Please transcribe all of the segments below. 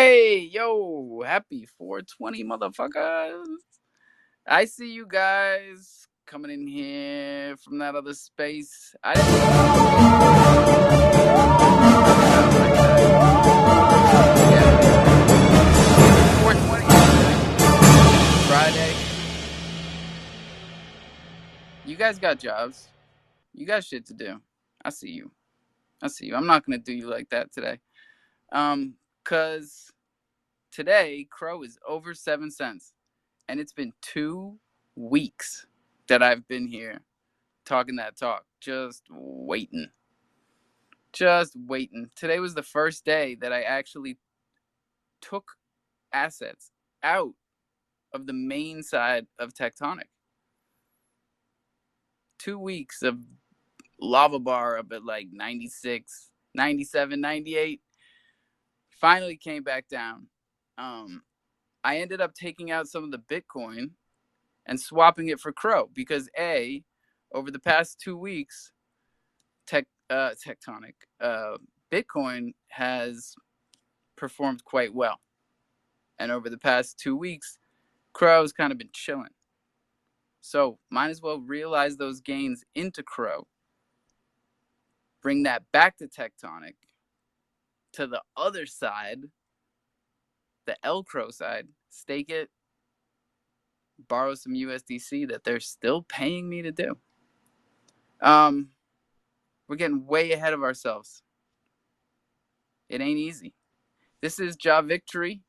Hey, yo, happy 420, motherfuckers. I see you guys coming in here from that other space. I didn't yeah. 420 Friday. You guys got jobs. You got shit to do. I see you. I'm not gonna do you like that today. Cause today Crow is over 7 cents. And it's been 2 weeks that I've been here talking that talk. Just waiting. Today was the first day that I actually took assets out of the main side of Tectonic. 2 weeks of lava bar up at like 96, 97, 98. Finally came back down. I ended up taking out some of the Bitcoin and swapping it for Crow because over the past 2 weeks, Tectonic, Bitcoin has performed quite well. And over the past 2 weeks, Crow's kind of been chilling. So might as well realize those gains into Crow, bring that back to Tectonic, to the other side, the L Crow side, stake it, borrow some USDC that they're still paying me to do. We're getting way ahead of ourselves. It ain't easy. This is Ja Victory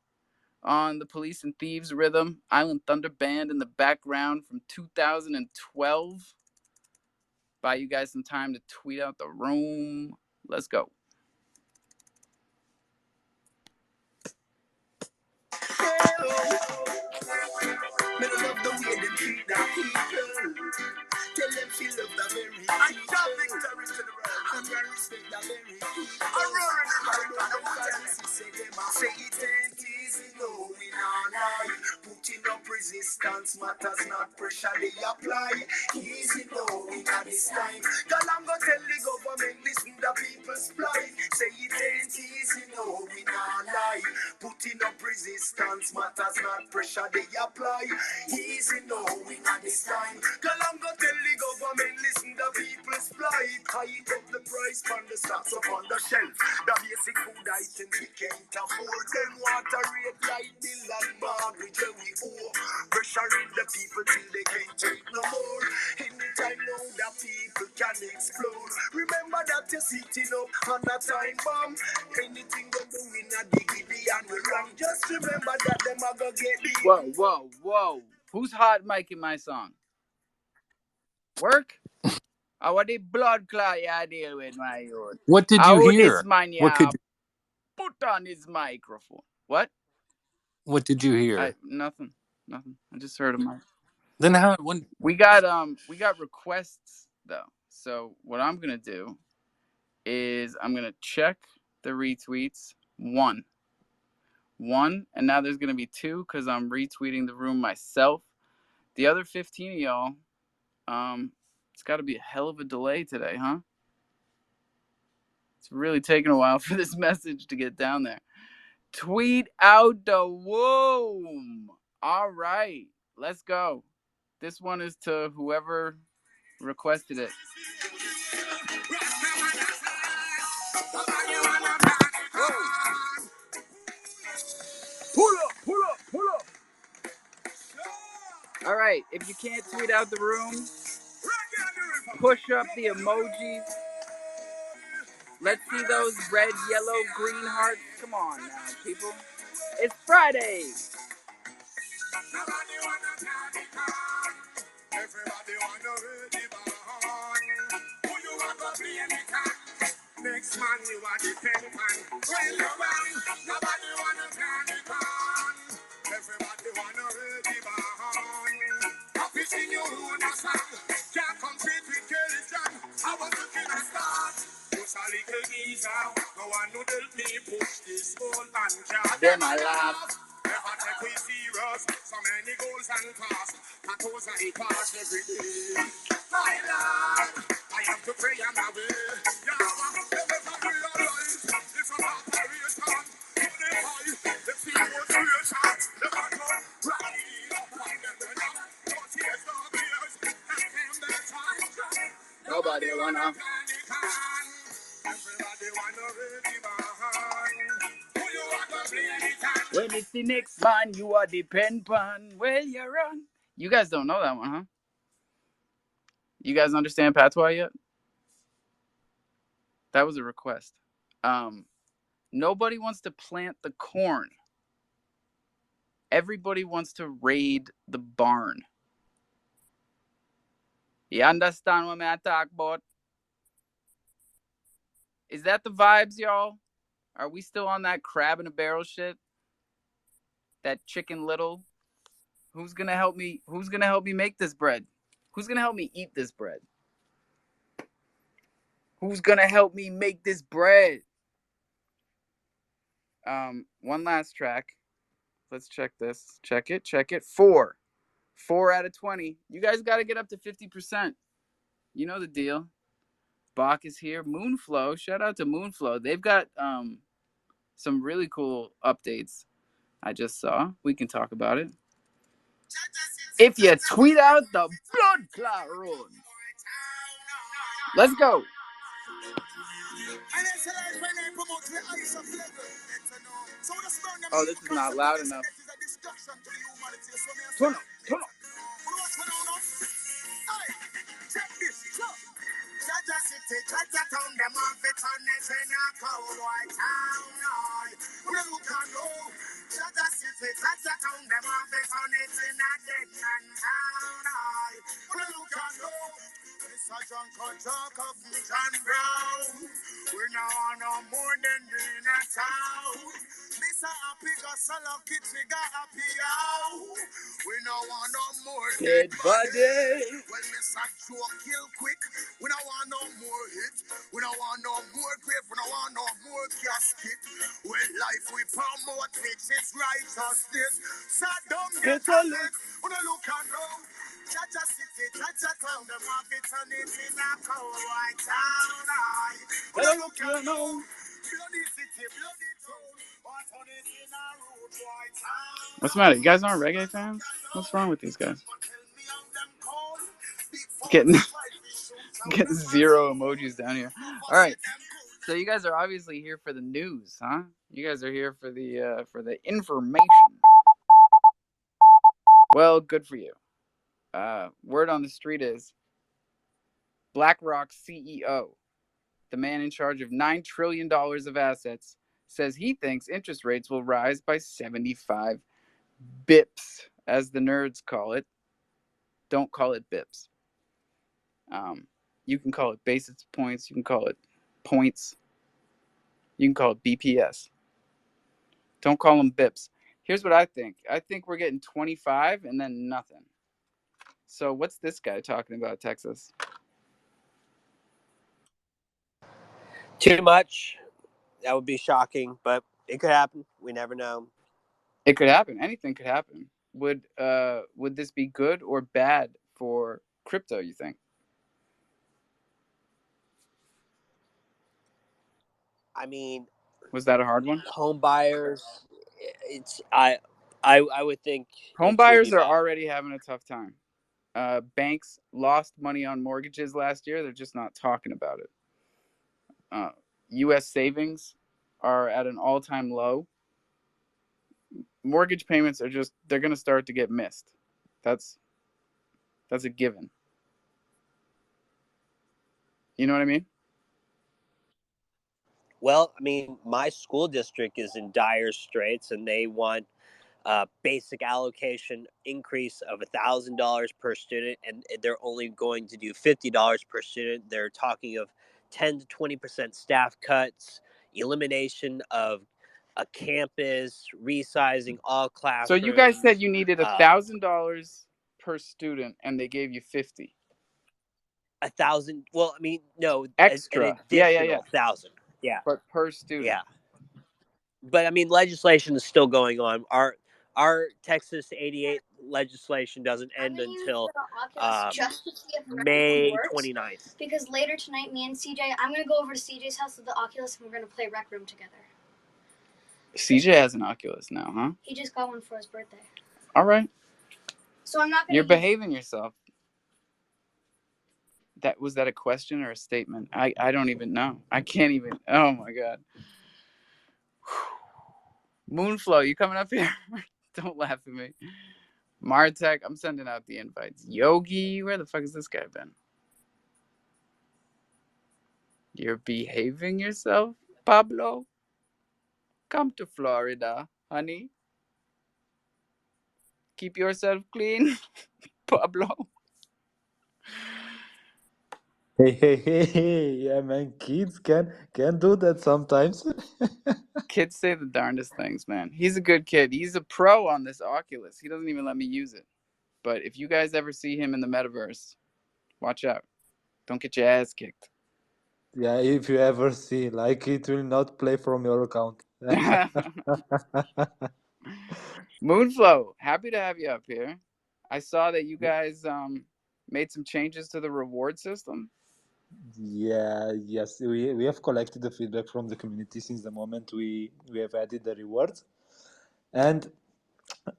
on the Police and Thieves rhythm. Island Thunder Band in the background from 2012. Buy you guys some time to tweet out the room. Let's go. Tell them she love the very I love victory to the world. I'm gonna respect the very I'm roaring say it ain't easy, no, we not lie. Putting up resistance matters, not pressure they apply. Easy, no, we not this time. Girl, I'm gonna tell the government, listen the people's plight. Say it ain't easy, no, we not lie. Putting up resistance matters, not pressure they apply. Easy, no, we not this time. Girl, I'm gonna tell the government, listen the people's plight. Height up the price from the stocks up on the shelf. The basic food items we can't afford. Them water rate light bill and mortgage we owe. Pressuring the people till they can't take no more. Anytime now the people can explode. Remember that you're sitting up on a time bomb. Anything they do in a diggity and we wrong. Just remember that them are gonna get the Whoa. Who's hot mic in my song? Work? What the blood clot you deal with, my youth? What did you hear? This man What could put on his microphone? What? What did you hear? Nothing. I just heard him. Then how? We got requests though. So what I'm gonna do is I'm gonna check the retweets. One, and now there's gonna be two because I'm retweeting the room myself. The other 15 of y'all, it's got to be a hell of a delay today, huh? It's really taking a while for this message to get down there. Tweet out the womb. All right, let's go. This one is to whoever requested it. Pull up. All right, if you can't tweet out the room, push up the emojis. Let's see those red, yellow, green hearts. Come on now, people. It's Friday. Everybody wanna ready band. Who you want to play any can? Next man you are the pen man. When you bang, nobody wanna play the can. Everybody wanna ready band. Happy sing your own song. Can't compete with Kelly John. I was looking at start. Just a little geezer. No one would help me push this whole and can't. Then I laugh. Never take we serious. So many goals and tasks. Tattoos I pass every day. My Lord, I have to pray and away. Yahweh, never realize it's a operation. To the high, wanna. When it's the next man, you are depend on. Well, you're wrong. You guys don't know that one, huh? You guys understand patois yet? That was a request. Nobody wants to plant the corn. Everybody wants to raid the barn. You understand what I talk about? Is that the vibes, y'all? Are we still on that crab in a barrel shit? That Chicken Little? Who's gonna help me? Who's gonna help me make this bread? Who's gonna help me eat this bread? Who's gonna help me make this bread? One last track. Let's check this. Check it. 4 out of 20. You guys got to get up to 50%. You know the deal. Bach is here. Moonflow. Shout out to Moonflow. They've got some really cool updates I just saw. We can talk about it. If you tweet out the blood clot run. Let's go. Oh, this is not loud enough. Turn up. We're now no more than in a town. This a happy solo kids, we got happy out. We no want no more dead body. When Miss Joe kill quick, we don't want no more hit. We don't want no more grave, we don't want no more casket. When life we promote, which is righteousness. So don't get a look, we don't look and roll. Jaja city, Jaja town, the market and it in a cold white town. We don't look and roll. Bloody city, bloody town. What's the matter? You guys aren't reggae fans? What's wrong with these guys? Getting 0 emojis down here. All right. So you guys are obviously here for the news, huh? You guys are here for the information. Well, good for you. Word on the street is BlackRock CEO, the man in charge of $9 trillion of assets, says he thinks interest rates will rise by 75 bips, as the nerds call it. Don't call it bips. You can call it basis points. You can call it points. You can call it BPS. Don't call them bips. Here's what I think. I think we're getting 25 and then nothing. So what's this guy talking about, Texas? Too much. That would be shocking, but it could happen. We never know. It could happen. Anything could happen. Would this be good or bad for crypto, you think? I mean, was that a hard one? Home buyers, I would think home buyers are already having a tough time. Banks lost money on mortgages last year. They're just not talking about it. U.S. savings are at an all-time low. Mortgage payments are they're going to start to get missed. That's a given. You know what I mean? Well, I mean, my school district is in dire straits, and they want a basic allocation increase of $1,000 per student, and they're only going to do $50 per student. They're talking of 10 to 20% staff cuts, elimination of a campus, resizing all classrooms. So you guys said you needed $1,000 per student, and they gave you 50. 1,000. Well, I mean, no, extra. An additional 1,000. Yeah, but per student. Yeah, but I mean, legislation is still going on. Our Texas 88 legislation doesn't end until May 29th. Because later tonight, me and CJ, I'm going to go over to CJ's house with the Oculus, and we're going to play Rec Room together. CJ has an Oculus now, huh? He just got one for his birthday. All right. So I'm not going to... You're behaving yourself. Was that a question or a statement? I don't even know. I can't even. Oh my god. Moonflow, you coming up here? Don't laugh at me. Martek, I'm sending out the invites. Yogi, where the fuck has this guy been? You're behaving yourself, Pablo? Come to Florida, honey. Keep yourself clean, Pablo. Hey, yeah, man, kids can do that sometimes. Kids say the darndest things, man. He's a good kid. He's a pro on this Oculus. He doesn't even let me use it. But if you guys ever see him in the metaverse, watch out. Don't get your ass kicked. Yeah, if you ever see, like, it will not play from your account. Moonflow, happy to have you up here. I saw that you guys made some changes to the reward system. Yeah, yes, we have collected the feedback from the community since the moment we have added the rewards. And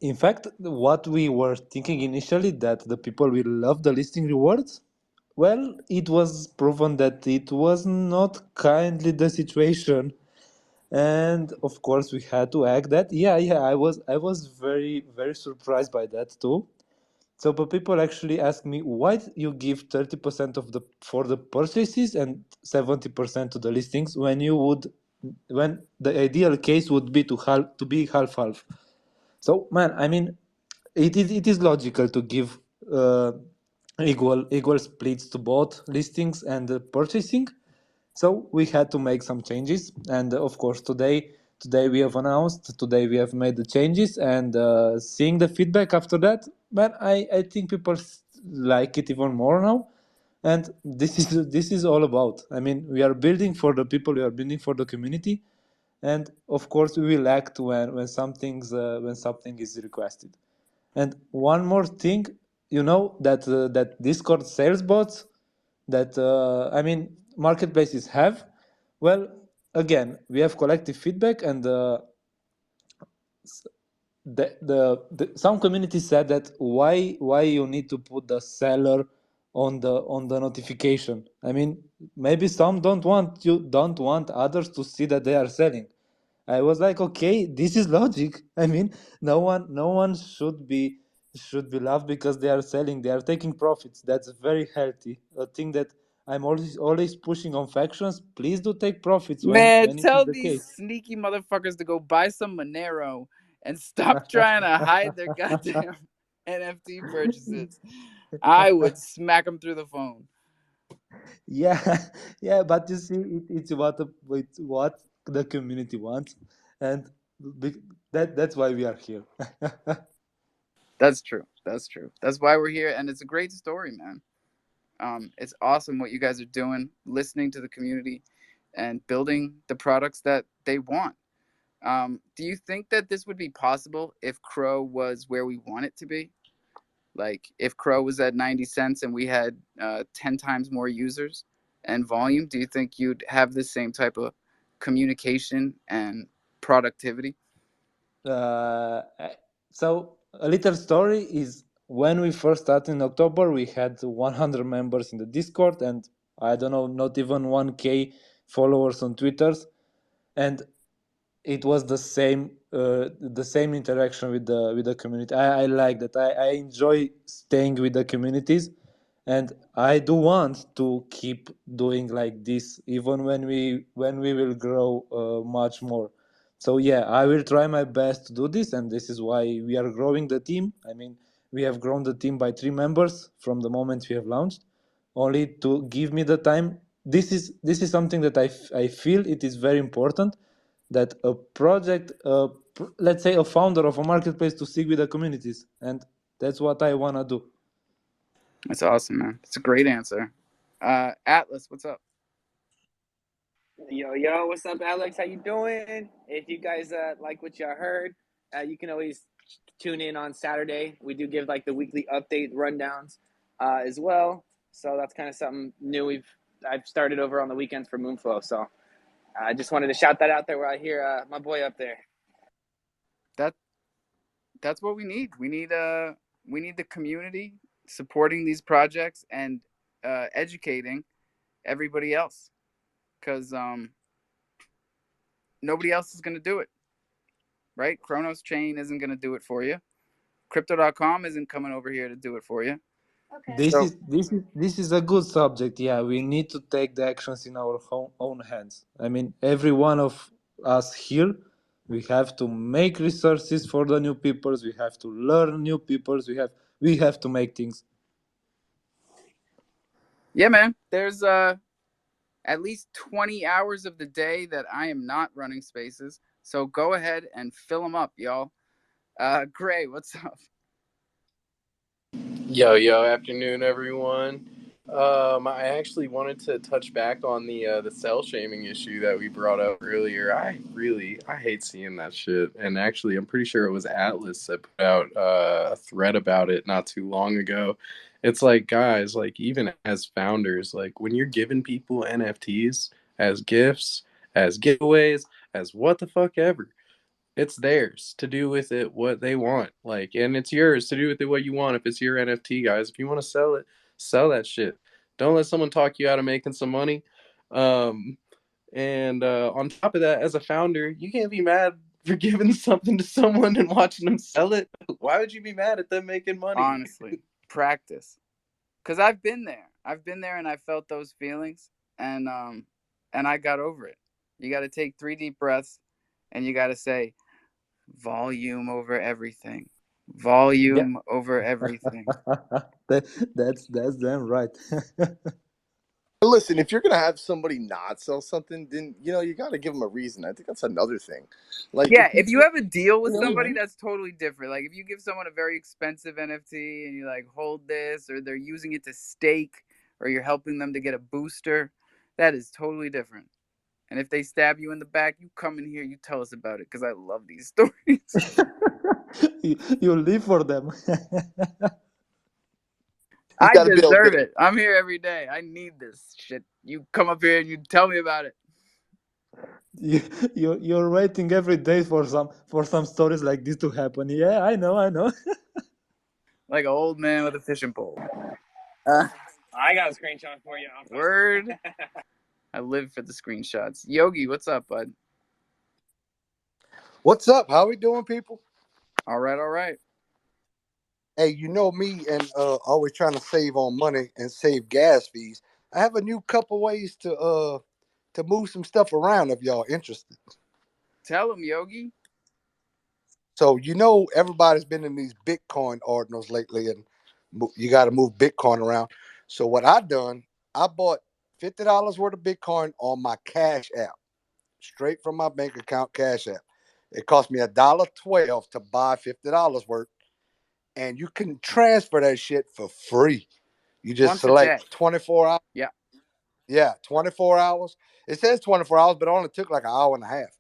in fact, what we were thinking initially that the people will love the listing rewards, well, it was proven that it was not kindly the situation. And of course we had to act that. Yeah, I was very surprised by that too. So, but people actually ask me why you give 30% of the for the purchases and 70% to the listings when the ideal case would be to be half. So, man, I mean, it is logical to give uh, equal splits to both listings and purchasing. So we had to make some changes, and of course today we have announced, today we have made the changes, and seeing the feedback after that, man, I think people like it even more now, and this is all about. I mean, we are building for the people, we are building for the community, and of course we will act when something is requested. And one more thing, that Discord sales bots that I mean marketplaces have. Well, again, we have collective feedback, and some communities said that why you need to put the seller on the notification. I mean, maybe some don't want others to see that they are selling. I was like, okay, this is logic. I mean, no one should be loved because they are selling. They are taking profits. That's very healthy. A thing that I'm always pushing on factions. Please do take profits when Man, when it is tell the these case. sneaky motherfuckers to go buy some Monero and stop trying to hide their goddamn NFT purchases. I would smack them through the phone. Yeah, yeah, but you see, it's what the community wants, and that's why we are here. That's true. That's true. That's why we're here, and it's a great story, man. It's awesome what you guys are doing, listening to the community, and building the products that they want. Do you think that this would be possible if Crow was where we want it to be? Like if Crow was at 90 cents and we had 10 times more users and volume, do you think you'd have the same type of communication and productivity? Uh, so a little story is when we first started in October, we had 100 members in the Discord, and I don't know, not even 1K followers on Twitter, and it was the same interaction with the community. I like that. I enjoy staying with the communities, and I do want to keep doing like this even when we will grow much more. So yeah, I will try my best to do this, and this is why we are growing the team. I mean, we have grown the team by 3 members from the moment we have launched, only to give me the time. This is something that I feel it is very important that a project, let's say a founder of a marketplace, to stick with the communities, and that's what I want to do. That's awesome, man. It's a great answer. Atlas, what's up? Yo, what's up, Alex? How you doing? If you guys like what you heard, you can always tune in on Saturday. We do give like the weekly update rundowns as well. So that's kind of something new I've started over on the weekends for Moonflow. So I just wanted to shout that out there where I hear my boy up there. That that's what we need. We need the community supporting these projects and educating everybody else, because nobody else is going to do it, right? Chronos Chain isn't going to do it for you. Crypto.com isn't coming over here to do it for you. Okay. This is a good subject. Yeah, we need to take the actions in our own hands. I mean, every one of us here, we have to make resources for the new peoples. We have to learn new peoples. We have to make things. Yeah, man. There's at least 20 hours of the day that I am not running spaces. So go ahead and fill them up, y'all. Gray, what's up? Yo, afternoon, everyone. I actually wanted to touch back on the cell shaming issue that we brought up earlier. I hate seeing that shit. And actually, I'm pretty sure it was Atlas that put out a thread about it not too long ago. It's like, guys, like even as founders, like when you're giving people NFTs as gifts, as giveaways, as what the fuck ever, it's theirs to do with it what they want. Like, and it's yours to do with it what you want. If it's your NFT, guys, if you want to sell it, sell that shit. Don't let someone talk you out of making some money. And on top of that, as a founder, you can't be mad for giving something to someone and watching them sell it. Why would you be mad at them making money? Honestly, practice. Because I've been there. I've been there and I felt those feelings, and I got over it. You got to take 3 deep breaths, and you got to say, volume over everything. Volume over everything. That's them right. Listen, if you're gonna have somebody not sell something, then you got to give them a reason. I think that's another thing. Like, Yeah, if you have a deal with you know, somebody, that's totally different. Like if you give someone a very expensive NFT and you like hold this, or they're using it to stake, or you're helping them to get a booster, that is totally different. And if they stab you in the back, you come in here, you tell us about it, because I love these stories. You live for them. you I got to be able deserve to. it. I'm here every day. I need this shit. You come up here and you tell me about it. You're waiting every day for some stories like this to happen. Yeah, I know. Like an old man with a fishing pole. Uh, I got a screenshot for you. Word. I live for the screenshots. Yogi, what's up, bud? What's up? How we doing, people? All right. Hey, you know me and always trying to save on money and save gas fees. I have a new couple ways to move some stuff around if y'all interested. Tell him, Yogi. So everybody's been in these Bitcoin ordinals lately, and you got to move Bitcoin around. So what I done, I bought $50 worth of Bitcoin on my Cash App, straight from my bank account Cash App. It cost me $1.12 to buy $50 worth, and you can transfer that shit for free. You just Once a day. select 24 hours. Yeah. Yeah, 24 hours. It says 24 hours, but it only took like an hour and a half.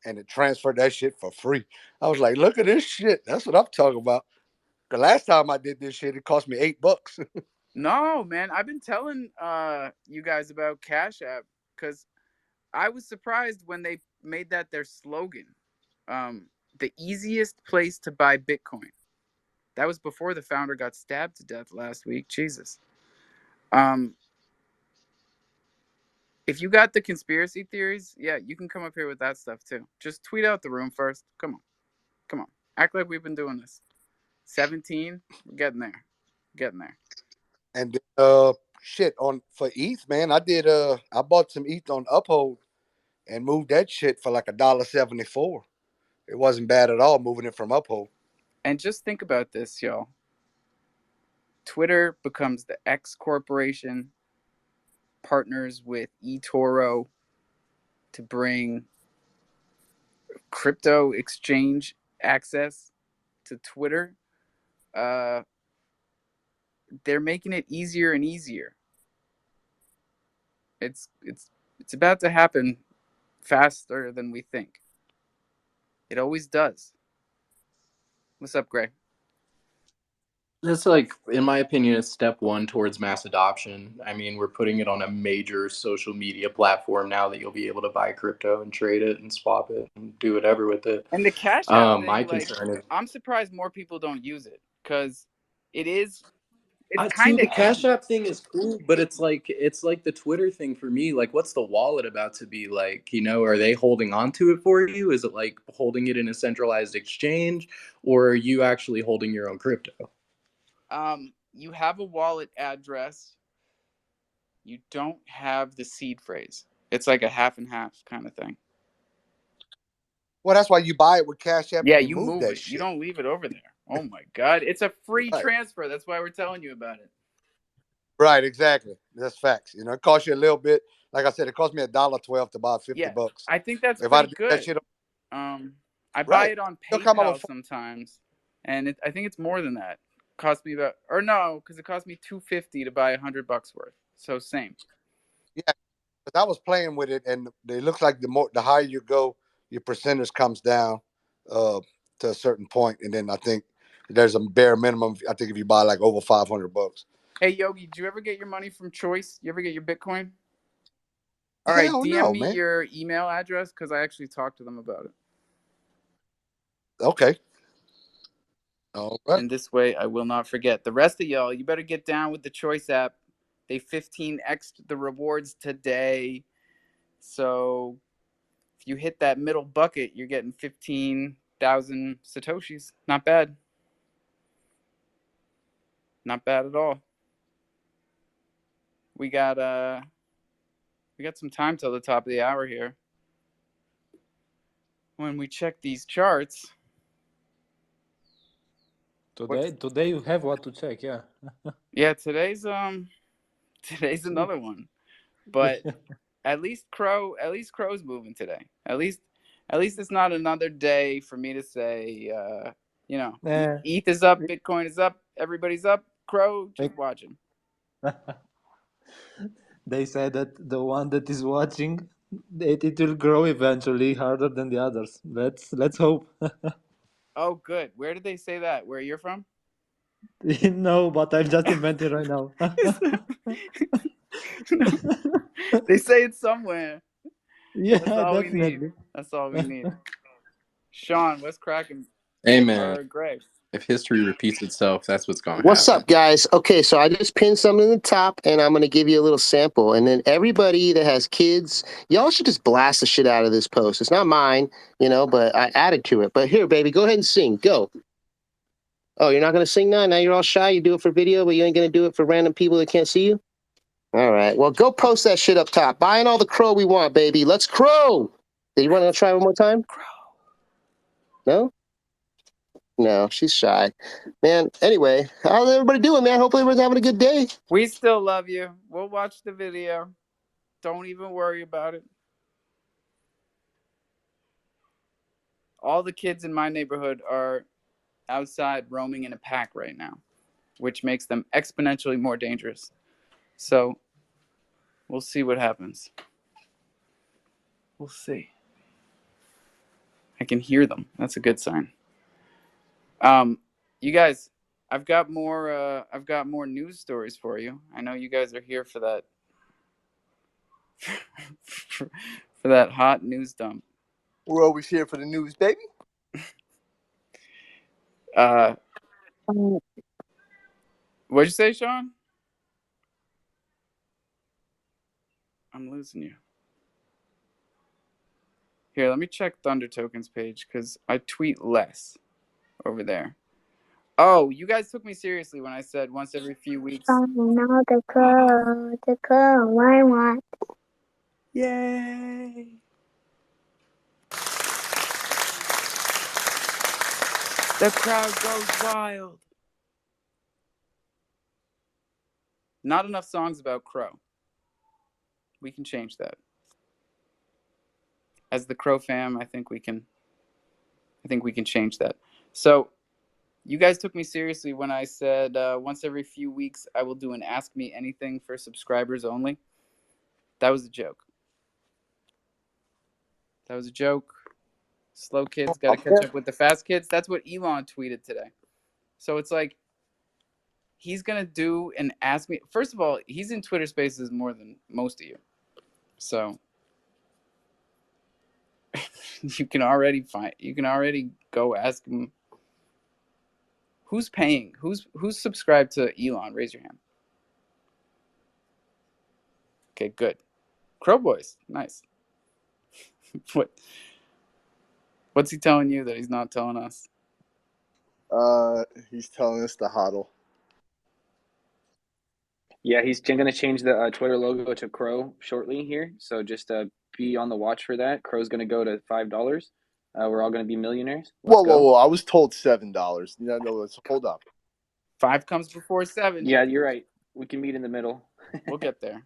And it transferred that shit for free. I was like, look at this shit. That's what I'm talking about. The last time I did this shit, it cost me $8. No, man. I've been telling you guys about Cash App, because I was surprised when they made that their slogan. The easiest place to buy Bitcoin. That was before the founder got stabbed to death last week. Jesus. If you got the conspiracy theories, yeah, you can come up here with that stuff too. Just tweet out the room first. Come on. Act like we've been doing this. 17, we're getting there. And shit on for ETH, man. I bought some ETH on Uphold and moved that shit for like $1.74. It wasn't bad at all moving it from Uphold. And just think about this, y'all. Twitter becomes the X corporation, partners with eToro to bring crypto exchange access to Twitter. They're making it easier and easier. It's about to happen faster than we think. It always does. What's up, Gray? That's like, in my opinion, it's step one towards mass adoption. I mean, we're putting it on a major social media platform now that you'll be able to buy crypto and trade it and swap it and do whatever with it. And the Cash App My thing, like, concern is, I'm surprised more people don't use it, because it is it's See, kind the of Cash App thing is cool, but it's like the Twitter thing for me. Like, what's the wallet about to be like? Are they holding on to it for you? Is it like holding it in a centralized exchange, or are you actually holding your own crypto? You have a wallet address. You don't have the seed phrase. It's like a half and half kind of thing. Well, that's why you buy it with Cash App. Yeah, and you move move that it. You shit. don't leave it over there. Oh my God. It's a free Right. transfer. That's why we're telling you about it. Right, exactly. That's facts. It costs you a little bit. Like I said, it cost me $1.12 to buy $50. Yeah, I think that's If I pretty did that good. shit, I buy right, it on it'll come up PayPal with sometimes, and I think it's more than that. Cost me about, or no, because it cost me $250 to buy $100 worth. So same. yeah. But I was playing with it, and it looks like the higher you go, your percentage comes down to a certain point, and then I think there's a bare minimum. I think if you buy like over $500. Hey Yogi, did you ever get your money from Choice? You ever get your Bitcoin? All right, Hell DM no, me man. your email address because I actually talked to them about it. Okay. All right. And this way I will not forget. The rest of y'all, you better get down with the Choice app. They 15x the rewards today. So if you hit that middle bucket, you're getting 15,000 Satoshis. Not bad. Not bad at all. We got some time till the top of the hour here. When we check these charts. Today you have what to check, yeah. Yeah, today's another one. But at least Crow's moving today. At least it's not another day for me to say ETH is up, Bitcoin is up, everybody's up. Crow, just watching. They say that the one that is watching, it will grow eventually harder than the others. Let's hope. Oh, good. Where did they say that? Where you're from? No, but I'm just inventing right now. No. They say it somewhere. That's Yeah, all we need. definitely. That's all we need. Sean, what's cracking? Hey man, Or Greg? if history repeats itself, that's what's gonna What's happen. up, guys? Okay, so I just pinned something in the top, and I'm going to give you a little sample. And then everybody that has kids, y'all should just blast the shit out of this post. It's not mine, but I added to it. But here, baby, go ahead and sing. Go. Oh, you're not going to sing now? Now you're all shy? You do it for video, but you ain't going to do it for random people that can't see you? All right. Well, go post that shit up top. Buying all the crow we want, baby. Let's crow. Do you want to try one more time? Crow. No? No, she's shy. Man, anyway, how's everybody doing, man? Hopefully everyone's having a good day. We still love you. We'll watch the video. Don't even worry about it. All the kids in my neighborhood are outside roaming in a pack right now, which makes them exponentially more dangerous. So we'll see what happens. We'll see. I can hear them. That's a good sign. You guys, I've got more news stories for you. I know you guys are here for that for that hot news dump. We're always here for the news, baby. What'd you say, Sean? I'm losing you. Here, let me check Thunder Token's page because I tweet less over there. Oh, you guys took me seriously when I said once every few weeks. Oh, no, the crow, I want. Yay! The crowd goes wild. Not enough songs about Crow. We can change that. As the crofam, I think we can change that. So, you guys took me seriously when I said once every few weeks I will do an Ask Me Anything for subscribers only. That was a joke. That was a joke. Slow kids got to catch up with the fast kids. That's what Elon tweeted today. So it's like he's going to do an Ask Me. First of all, he's in Twitter Spaces more than most of you. So you can already go ask him. Who's paying? Who's subscribed to Elon? Raise your hand. Okay, good. Crow Boys, nice. What's he telling you that he's not telling us? He's telling us to hodl. Yeah, he's going to change the Twitter logo to Crow shortly here. So just be on the watch for that. Crow's going to go to $5. We're all going to be millionaires. Let's go. Whoa! I was told $7. No, let's hold up. 5 comes before 7. Yeah, you're right. We can meet in the middle. We'll get there.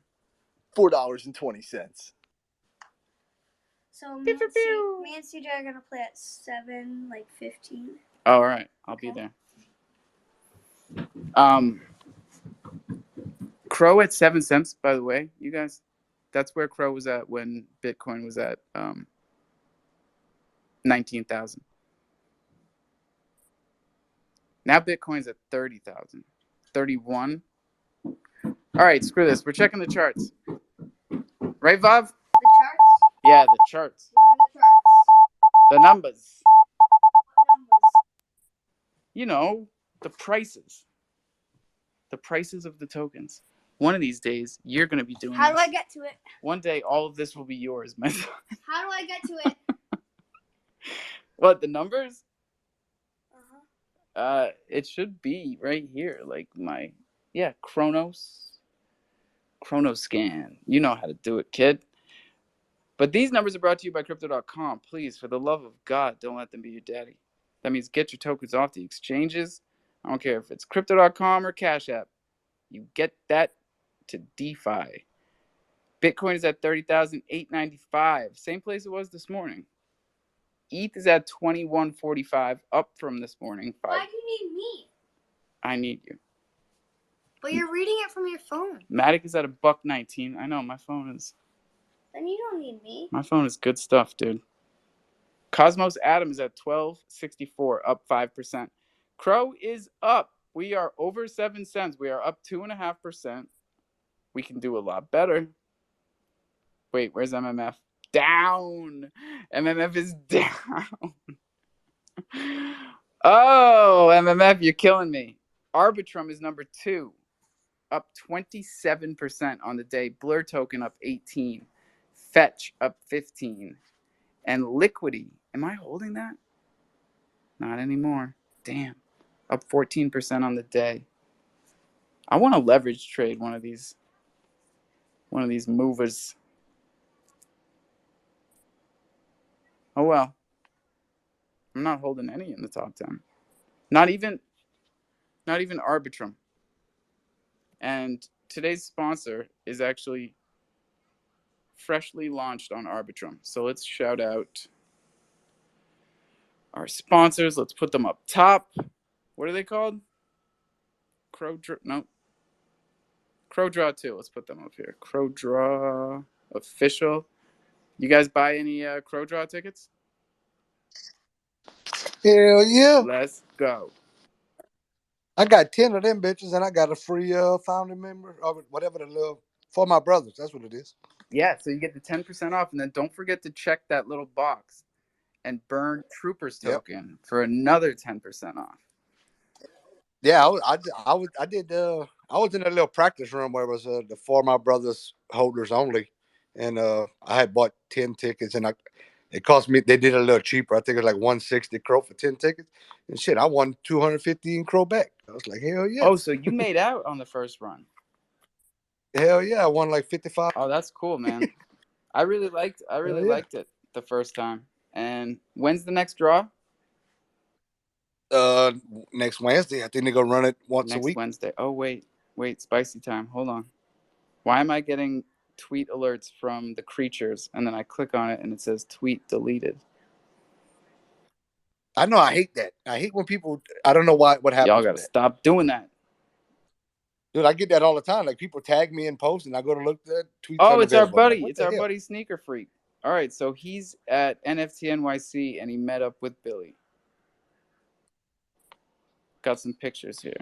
$4.20. So me and CJ are gonna play at 7, like 15. Oh, all right, I'll be there. Crow at 7 cents, by the way, you guys. That's where Crow was at when Bitcoin was at 19,000. Now Bitcoin's at 30,000. 31. All right, screw this. We're checking the charts. Right, Vav? The charts? Yeah, the charts. What are the charts? The numbers. What numbers? You know, the prices. The prices of the tokens. One of these days, you're going to be doing How this. do I get to it? One day, all of this will be yours, my son. How do I get to it? What, the numbers? Uh-huh. It should be right here. Like Chronoscan. You know how to do it, kid. But these numbers are brought to you by Crypto.com. Please, for the love of God, don't let them be your daddy. That means get your tokens off the exchanges. I don't care if it's Crypto.com or Cash App. You get that to DeFi. Bitcoin is at 30,895. Same place it was this morning. ETH is at 2145, up from this morning. Why do you need me? I need you. But you're reading it from your phone. Matic is at $1.19. I know, my phone is... Then you don't need me. My phone is good stuff, dude. Cosmos Atom is at 1264, up 5%. Crow is up. We are over 7 cents. We are up 2.5%. We can do a lot better. Wait, where's MMF? Down. MMF is down. Oh, MMF, you're killing me. Arbitrum is number 2, up 27% on the day. Blur token up 18. Fetch up 15. And Liquidity, am I holding that? Not anymore. Damn. Up 14% on the day. I want to leverage trade one of these movers. Oh well. I'm not holding any in the top 10. Not even Arbitrum. And today's sponsor is actually freshly launched on Arbitrum. So let's shout out our sponsors. Let's put them up top. What are they called? CrowDraw 2. Let's put them up here. CrowDraw official. You guys buy any CrowDraw tickets? Hell yeah. Let's go. I got 10 of them bitches, and I got a free founding member or whatever for my brothers. That's what it is. Yeah, so you get the 10% off, and then don't forget to check that little box and burn Troopers token for another 10% off. Yeah, I was in a little practice room where it was the For My Brothers holders only, and I had bought 10 tickets, and it cost me. They did it a little cheaper. I think it was like $160 Crow for 10 tickets, and shit, I won $250 in Crow back. I was like, hell yeah! Oh, so you made out on the first run? Hell yeah, I won like 55. Oh, that's cool, man. I really liked it the first time. And when's the next draw? Next Wednesday. I think they're gonna run it once a week. Next Wednesday. Oh wait, spicy time. Hold on. Why am I getting tweet alerts from the creatures, and then I click on it and it says tweet deleted? I know. I hate that. I hate when people. I don't know what happens. Y'all gotta stop doing that. Dude, I get that all the time. Like people tag me in posts, and I go to look at tweets. Oh, it's our buddy. It's our buddy Sneaker Freak. All right, so he's at NFT NYC, and he met up with Billy. Got some pictures here.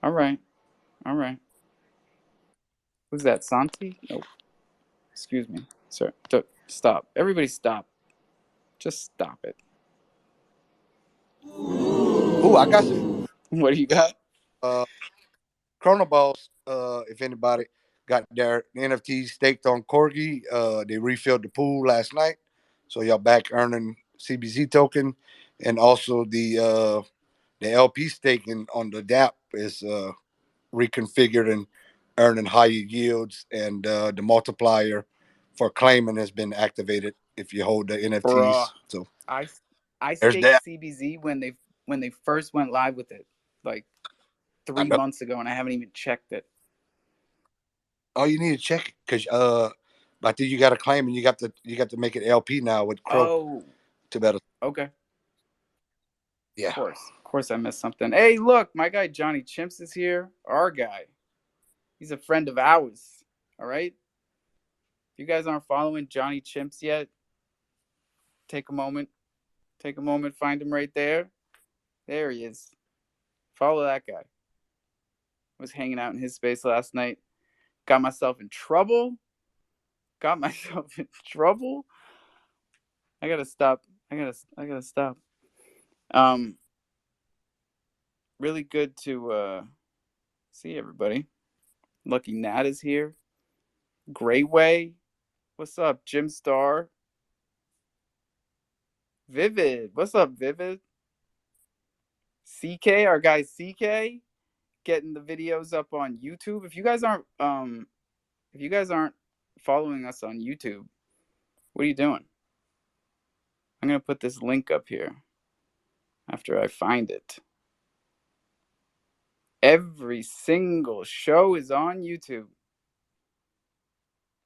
All right. Who's that, Santi? Nope. Excuse me, sir. Stop. Everybody stop. Just stop it. Who Oh, I got some What do you got? Chronoballs. If anybody got their NFTs staked on Corgi, they refilled the pool last night, so y'all back earning CBZ token, and also the LP staking on the DApp is reconfigured and earning higher yields, and the multiplier for claiming has been activated if you hold the Bruh. NFTs. So I there's staked that. CBZ when they first went live with it, like I 3 know. months ago, and I haven't even checked it. Oh, you need to check it because I think you got to claim and you got to make it LP now with Crow Oh, to better. okay. Yeah. Of course I missed something. Hey, look, my guy Johnny Chimps is here. Our guy. He's a friend of ours. All right? If you guys aren't following Johnny Chimps yet, take a moment. Take a moment, find him right there. There he is. Follow that guy. I was hanging out in his space last night. Got myself in trouble. I gotta stop. I gotta stop. Um, really good to see everybody. Lucky Nat is here. Great Way. What's up, Jim Star? Vivid. What's up, Vivid? CK, our guy CK, getting the videos up on YouTube. If you guys aren't following us on YouTube, what are you doing? I'm gonna put this link up here after I find it. Every single show is on YouTube.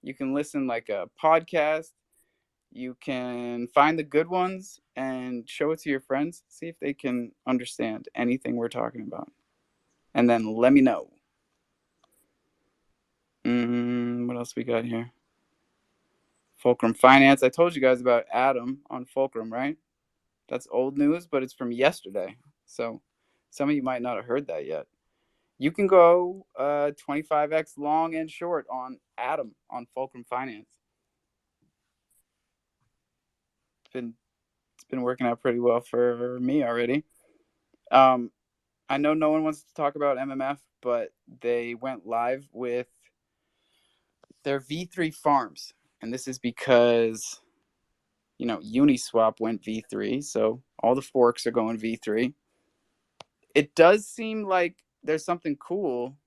You can listen like a podcast. You can find the good ones and show it to your friends. See if they can understand anything we're talking about. And then let me know. What else we got here? Fulcrum Finance. I told you guys about Adam on Fulcrum, right? That's old news, but it's from yesterday. So some of you might not have heard that yet. You can go 25x long and short on Adam on Fulcrum Finance. It's been working out pretty well for me already. I know no one wants to talk about MMF, but they went live with their V3 farms. And this is because, Uniswap went V3, so all the forks are going V3. It does seem like there's something cool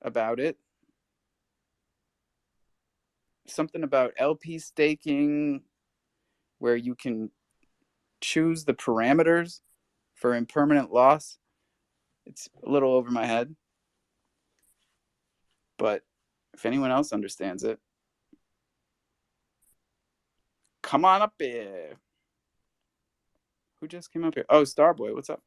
about it. Something about LP staking where you can choose the parameters for impermanent loss. It's a little over my head. But if anyone else understands it, come on up here. Who just came up here? Oh, Starboy, what's up?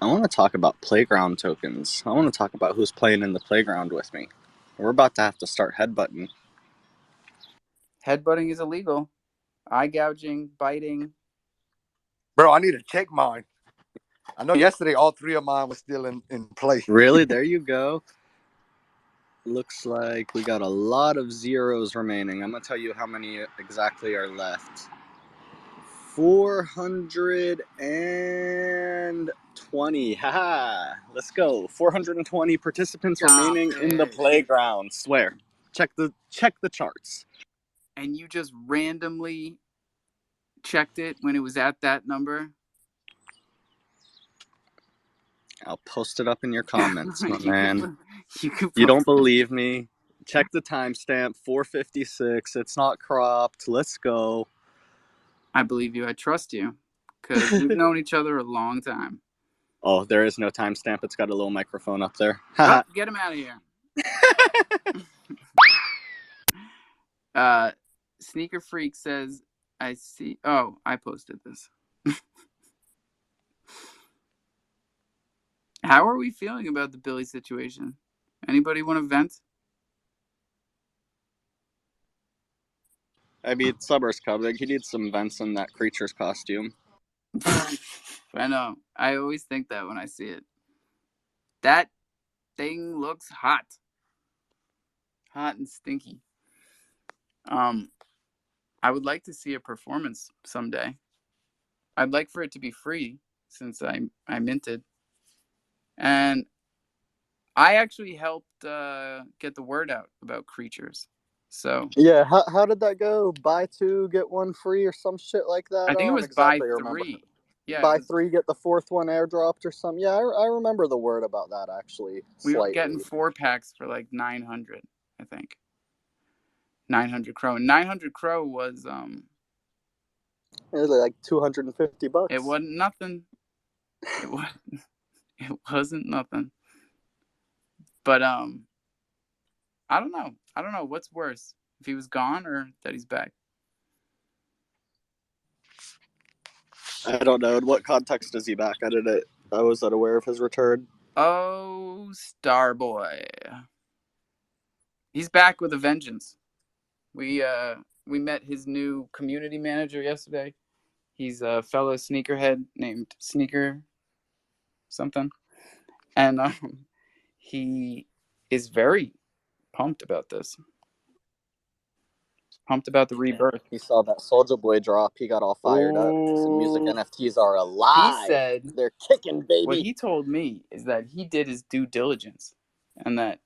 I want to talk about playground tokens. I want to talk about who's playing in the playground with me. We're about to have to start headbutting. Headbutting is illegal. Eye gouging, biting. Bro, I need to check mine. I know yesterday all three of mine were still in play. Really? There you go. Looks like we got a lot of zeros remaining. I'm going to tell you how many exactly are left. 420. Haha. Let's go. 420 participants remaining in the playground. Swear. Check the charts. And you just randomly checked it when it was at that number? I'll post it up in your comments, my man. You don't believe me? Check the timestamp, 4:56. It's not cropped. Let's go. I believe you. I trust you. Because we've known each other a long time. Oh, there is no timestamp. It's got a little microphone up there. Oh, get him out of here. Sneaker Freak says, I see. Oh, I posted this. How are we feeling about the Billy situation? Anybody want to vent? I mean, Suburbs Cub, like, he needs some vents in that creature's costume. I know. I always think that when I see it. That thing looks hot. Hot and stinky. I would like to see a performance someday. I'd like for it to be free since I minted, and I actually helped get the word out about creatures. So Yeah, how did that go? Buy 2 get 1 free or some shit like that. I I think it don't was buy exactly remember. 3. Yeah, Buy 3 get the 4th one airdropped or something. Yeah, I remember the word about that actually. We were Slightly. getting 4 packs for like 900, I think. 900 crow. 900 crow was It was like $250. It wasn't nothing. It wasn't nothing. But I don't know. I don't know what's worse, if he was gone or that he's back. I don't know. In what context is he back? I was unaware of his return. Oh, Starboy. He's back with a vengeance. We met his new community manager yesterday. He's a fellow sneakerhead named Sneaker something. And he is very pumped about this. Pumped about the rebirth. He saw that Soulja Boy drop. He got all fired up. Some music NFTs are alive. He said, they're kicking, baby. What he told me is that he did his due diligence, and that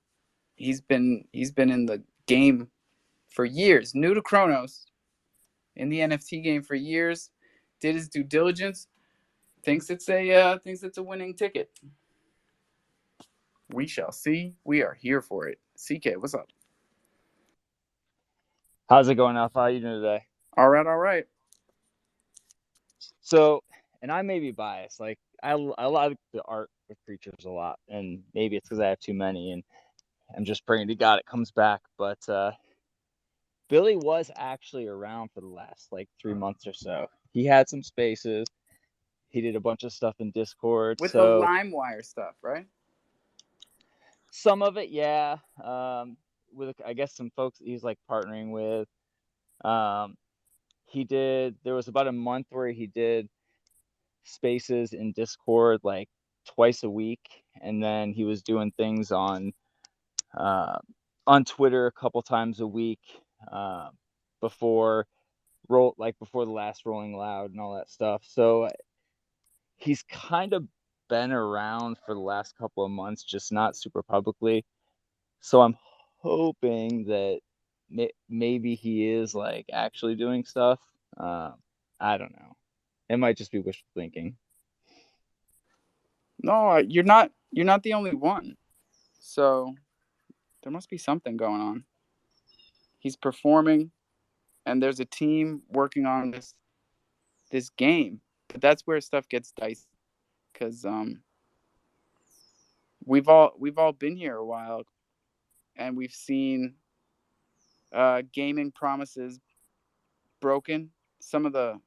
he's been in the game for years, new to Chronos, in the NFT game for years. Did his due diligence. Thinks it's a winning ticket. We shall see. We are here for it. CK, what's up? How's it going, Alpha? How you doing today? All right. So, and I may be biased. Like, I like the art of creatures a lot, and maybe it's because I have too many, and I'm just praying to God it comes back. But Billy was actually around for the last like 3 months or so. He had some spaces. He did a bunch of stuff in Discord. With so the LimeWire stuff, right? Some of it, yeah. With I guess some folks he's like partnering with. There was about a month where he did spaces in Discord like twice a week, and then he was doing things on Twitter a couple times a week before the last Rolling Loud and all that stuff. So he's kind of been around for the last couple of months, just not super publicly. So I'm hoping that maybe he is like actually doing stuff. I don't know. It might just be wishful thinking. No, you're not the only one. So there must be something going on. He's performing, and there's a team working on this game. But that's where stuff gets dicey, because we've all been here a while, and we've seen gaming promises broken. Some of the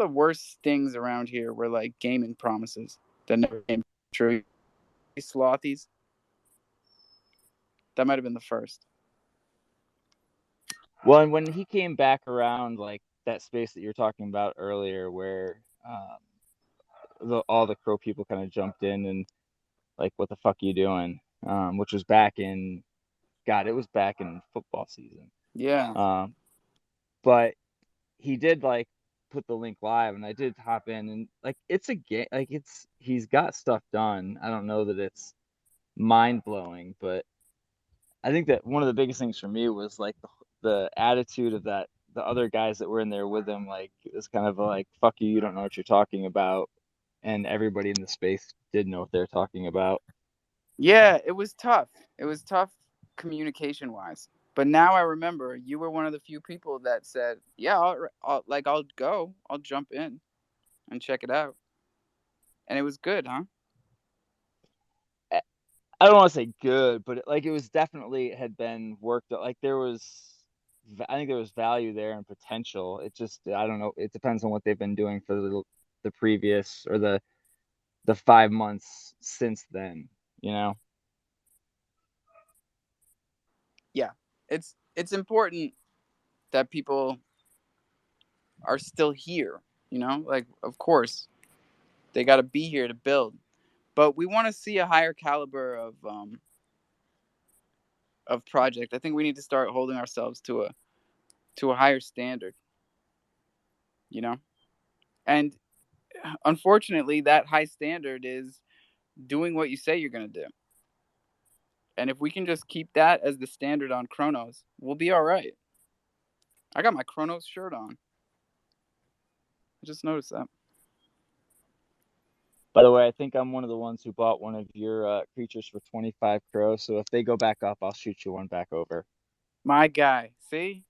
worst things around here were like gaming promises that never came true. Slothies. That might have been the first. Well, and when he came back around, like that space that you're talking about earlier, where all the crow people kind of jumped in and like, what the fuck are you doing? Which was back in, God, it was back in football season. Yeah. But he did like put the link live, and I did hop in, and like it's a game, like he's got stuff done. I don't know that it's mind blowing, but I think that one of the biggest things for me was like the attitude of the other guys that were in there with him. Like, it was kind of like, fuck you, you don't know what you're talking about. And everybody in the space did know what they're talking about. Yeah, it was tough. It was tough communication wise. But now I remember you were one of the few people that said, yeah, I'll go. I'll jump in and check it out. And it was good, huh? I don't want to say good, but it was definitely had been worked. Like, I think there was value there and potential. It just, I don't know. It depends on what they've been doing for the previous or the 5 months since then, you know? Yeah. It's important that people are still here, you know? Like, of course, they got to be here to build. But we want to see a higher caliber of project. I think we need to start holding ourselves to a higher standard, you know? And unfortunately, that high standard is doing what you say you're going to do. And if we can just keep that as the standard on Chronos, we'll be all right. I got my Chronos shirt on. I just noticed that. By the way, I think I'm one of the ones who bought one of your creatures for 25 crows. So if they go back up, I'll shoot you one back over. My guy. See?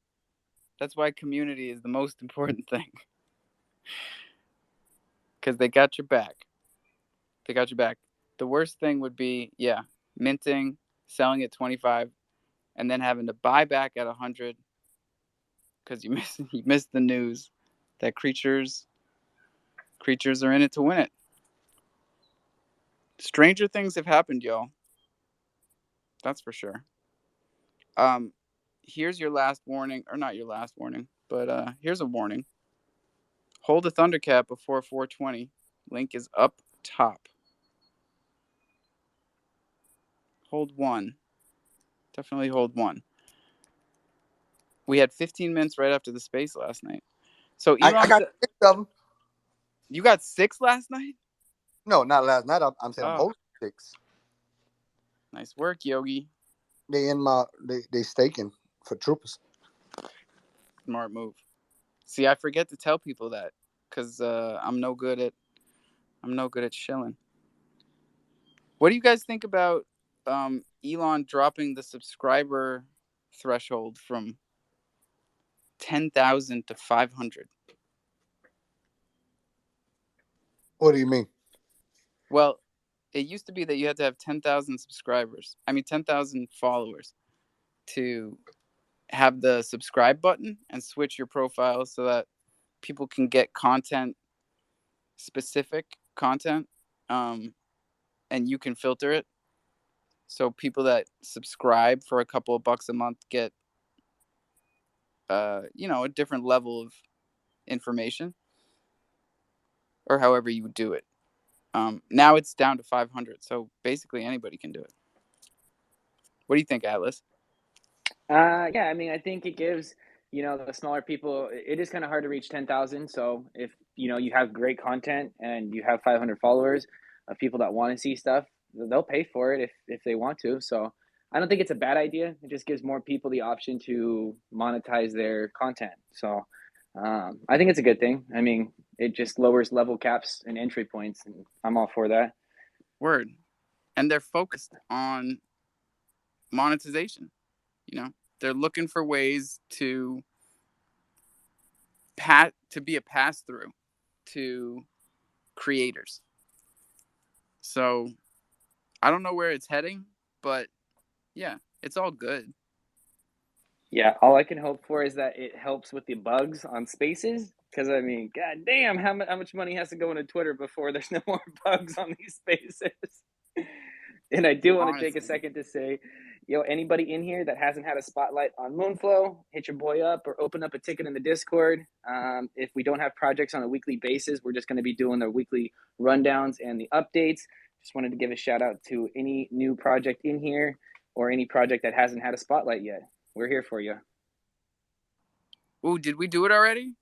That's why community is the most important thing. Because they got your back. They got your back. The worst thing would be, minting, selling at 25, and then having to buy back at 100 because you missed the news that creatures are in it to win it. Stranger things have happened, y'all. That's for sure. Here's your last warning, or not your last warning, but here's a warning. Hold a Thundercat before 420. Link is up top. Hold one. Definitely hold one. We had 15 minutes right after the space last night. So Elon, I got 6 of them. You got 6 last night? No, not last night. I'm saying I'm hosting 6. Nice work, Yogi. They staking for troopers. Smart move. See, I forget to tell people that because I'm no good at shilling. What do you guys think about Elon dropping the subscriber threshold from 10,000 to 500? What do you mean? Well, it used to be that you had to have 10,000 subscribers. 10,000 followers to have the subscribe button and switch your profile so that people can get specific content, and you can filter it. So people that subscribe for a couple of bucks a month get, a different level of information, or however you would do it. Now it's down to 500, so basically anybody can do it. What do you think, Atlas? Yeah, I think it gives, the smaller people, it is kind of hard to reach 10,000. So if, you have great content and you have 500 followers of people that want to see stuff, they'll pay for it if they want to. So I don't think it's a bad idea. It just gives more people the option to monetize their content. So I think it's a good thing. It just lowers level caps and entry points, and I'm all for that. Word. And they're focused on monetization. They're looking for ways to be a pass-through to creators. So I don't know where it's heading, but yeah, it's all good. Yeah, all I can hope for is that it helps with the bugs on spaces. Because, god damn, how much money has to go into Twitter before there's no more bugs on these spaces? And I do want to take a second to say, anybody in here that hasn't had a spotlight on Moonflow, hit your boy up or open up a ticket in the Discord. If we don't have projects on a weekly basis, we're just going to be doing the weekly rundowns and the updates. Just wanted to give a shout out to any new project in here or any project that hasn't had a spotlight yet. We're here for you. Oh, did we do it already?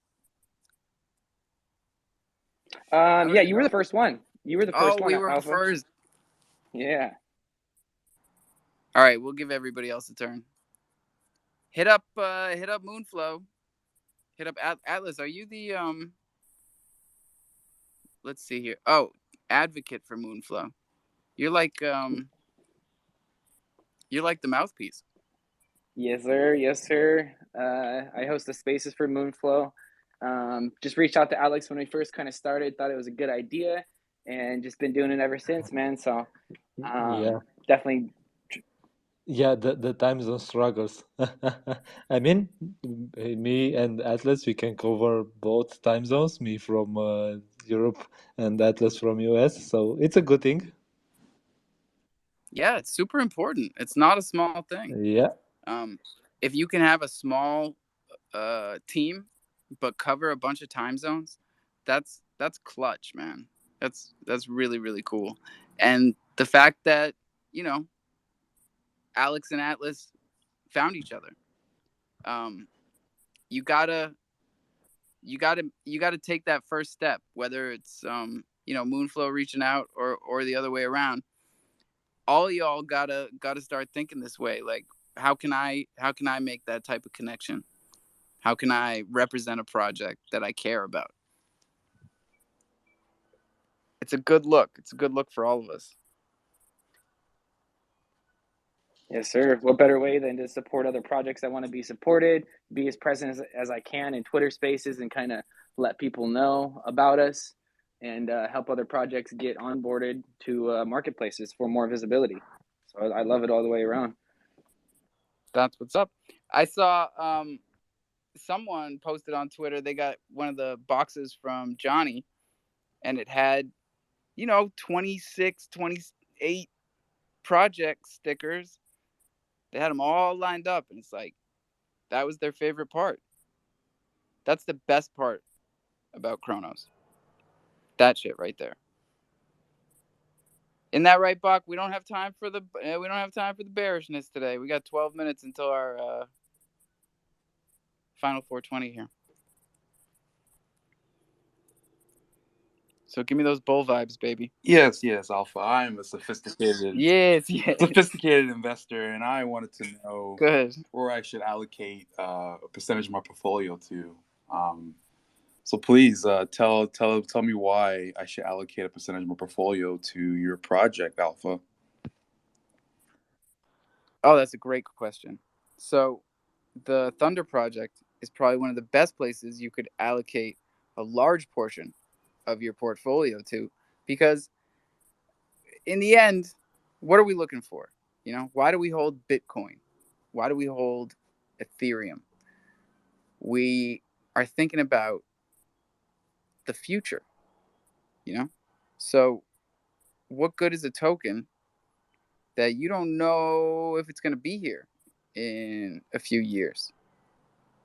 Yeah, you were the first one. You were the first one. We were Alpha. first. Yeah. All right, we'll give everybody else a turn. Hit up Moonflow. Hit up Atlas. Are you the Let's see here. Oh, advocate for Moonflow. You're like the mouthpiece. Yes, sir. Yes, sir. I host the spaces for Moonflow. Just reached out to Alex when we first kind of started. Thought it was a good idea, and just been doing it ever since, man. So, definitely. Yeah, the time zone struggles. Me and Atlas, we can cover both time zones. Me from Europe and Atlas from US. So it's a good thing. Yeah, it's super important. It's not a small thing. Yeah. If you can have a small team but cover a bunch of time zones, that's clutch, man. That's really, really cool. And the fact that, Alex and Atlas found each other. You gotta you gotta take that first step, whether it's Moonflow reaching out or the other way around. All y'all gotta start thinking this way. Like, how can I make that type of connection? How can I represent a project that I care about? It's a good look. It's a good look for all of us. Yes, sir. What better way than to support other projects that want to be supported, be as present as I can in Twitter spaces and kind of let people know about us and help other projects get onboarded to marketplaces for more visibility. So I love it all the way around. That's what's up. I saw someone posted on Twitter, they got one of the boxes from Johnny, and it had 26, 28 project stickers. They had them all lined up, and it's like, that was their favorite part. That's the best part about Chronos. That shit right there. Isn't that right, Bach? We don't have time for the bearishness today. We got 12 minutes until our final 420 here. So give me those bull vibes, baby. Yes, Alpha. I'm a sophisticated investor, and I wanted to know where I should allocate a percentage of my portfolio to. So please tell me why I should allocate a percentage of my portfolio to your project, Alpha. Oh, that's a great question. So the Thunder Project is probably one of the best places you could allocate a large portion of your portfolio to, because in the end, what are we looking for? Why do we hold Bitcoin? Why do we hold Ethereum? We are thinking about the future, So what good is a token that you don't know if it's going to be here in a few years?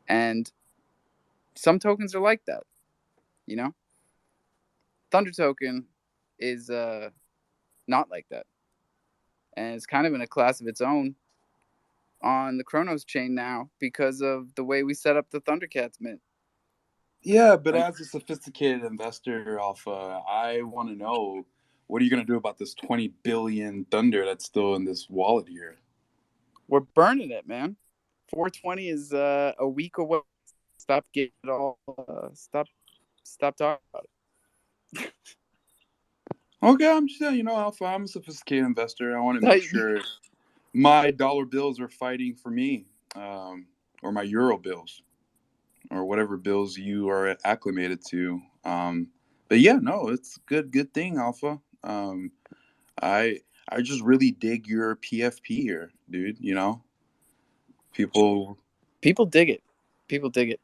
And some tokens are like that, Thunder token is not like that. And it's kind of in a class of its own on the Chronos chain now because of the way we set up the Thundercats mint. Yeah, but as a sophisticated investor, Alpha, I want to know, what are you going to do about this 20 billion Thunder that's still in this wallet here? We're burning it, man. 420 is a week away. Stop getting it all. Stop talking about it. Okay, I'm just Alpha, I'm a sophisticated investor. I want to make sure my dollar bills are fighting for me, or my euro bills, or whatever bills you are acclimated to. But yeah, no, it's good thing, Alpha. I just really dig your PFP here, dude. People dig it. People dig it.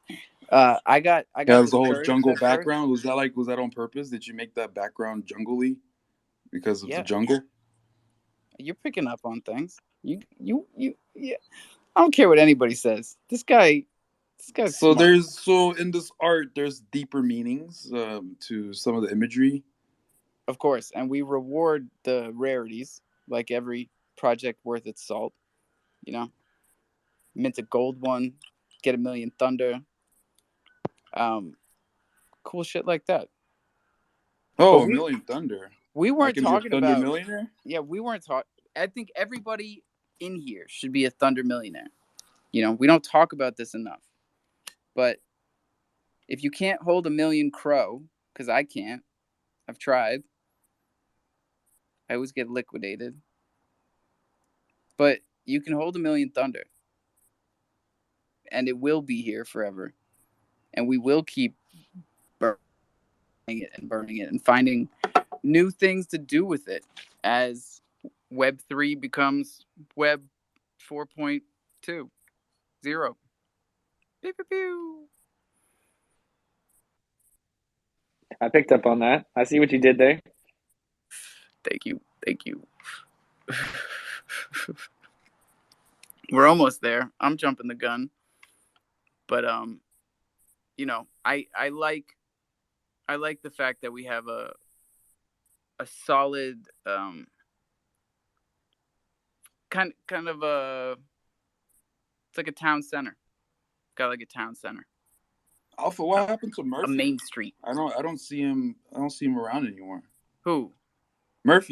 I got the whole jungle background. Was that on purpose? Did you make that background jungly because of the jungle? You're picking up on things. You yeah. I don't care what anybody says. This guy's so smart. In this art there's deeper meanings to some of the imagery. Of course, and we reward the rarities like every project worth its salt. Mint a gold one, get 1 million Thunder. Cool shit like that. Oh, 1 million Thunder. We weren't talking Thunder about millionaire. Yeah, we weren't talking. I think everybody in here should be a Thunder millionaire. We don't talk about this enough. But if you can't hold 1 million Crow, because I can't, I've tried. I always get liquidated. But you can hold 1 million Thunder. And it will be here forever. And we will keep burning it and finding new things to do with it as Web 3 becomes Web 4.2. 0. Pew, pew, pew. I picked up on that. I see what you did there. Thank you. We're almost there. I'm jumping the gun. But I like the fact that we have a solid kind of a, it's like a town center. Got like a town center. Alpha, what happened to a Murphy? main street. I don't see him around anymore. Who? Murph.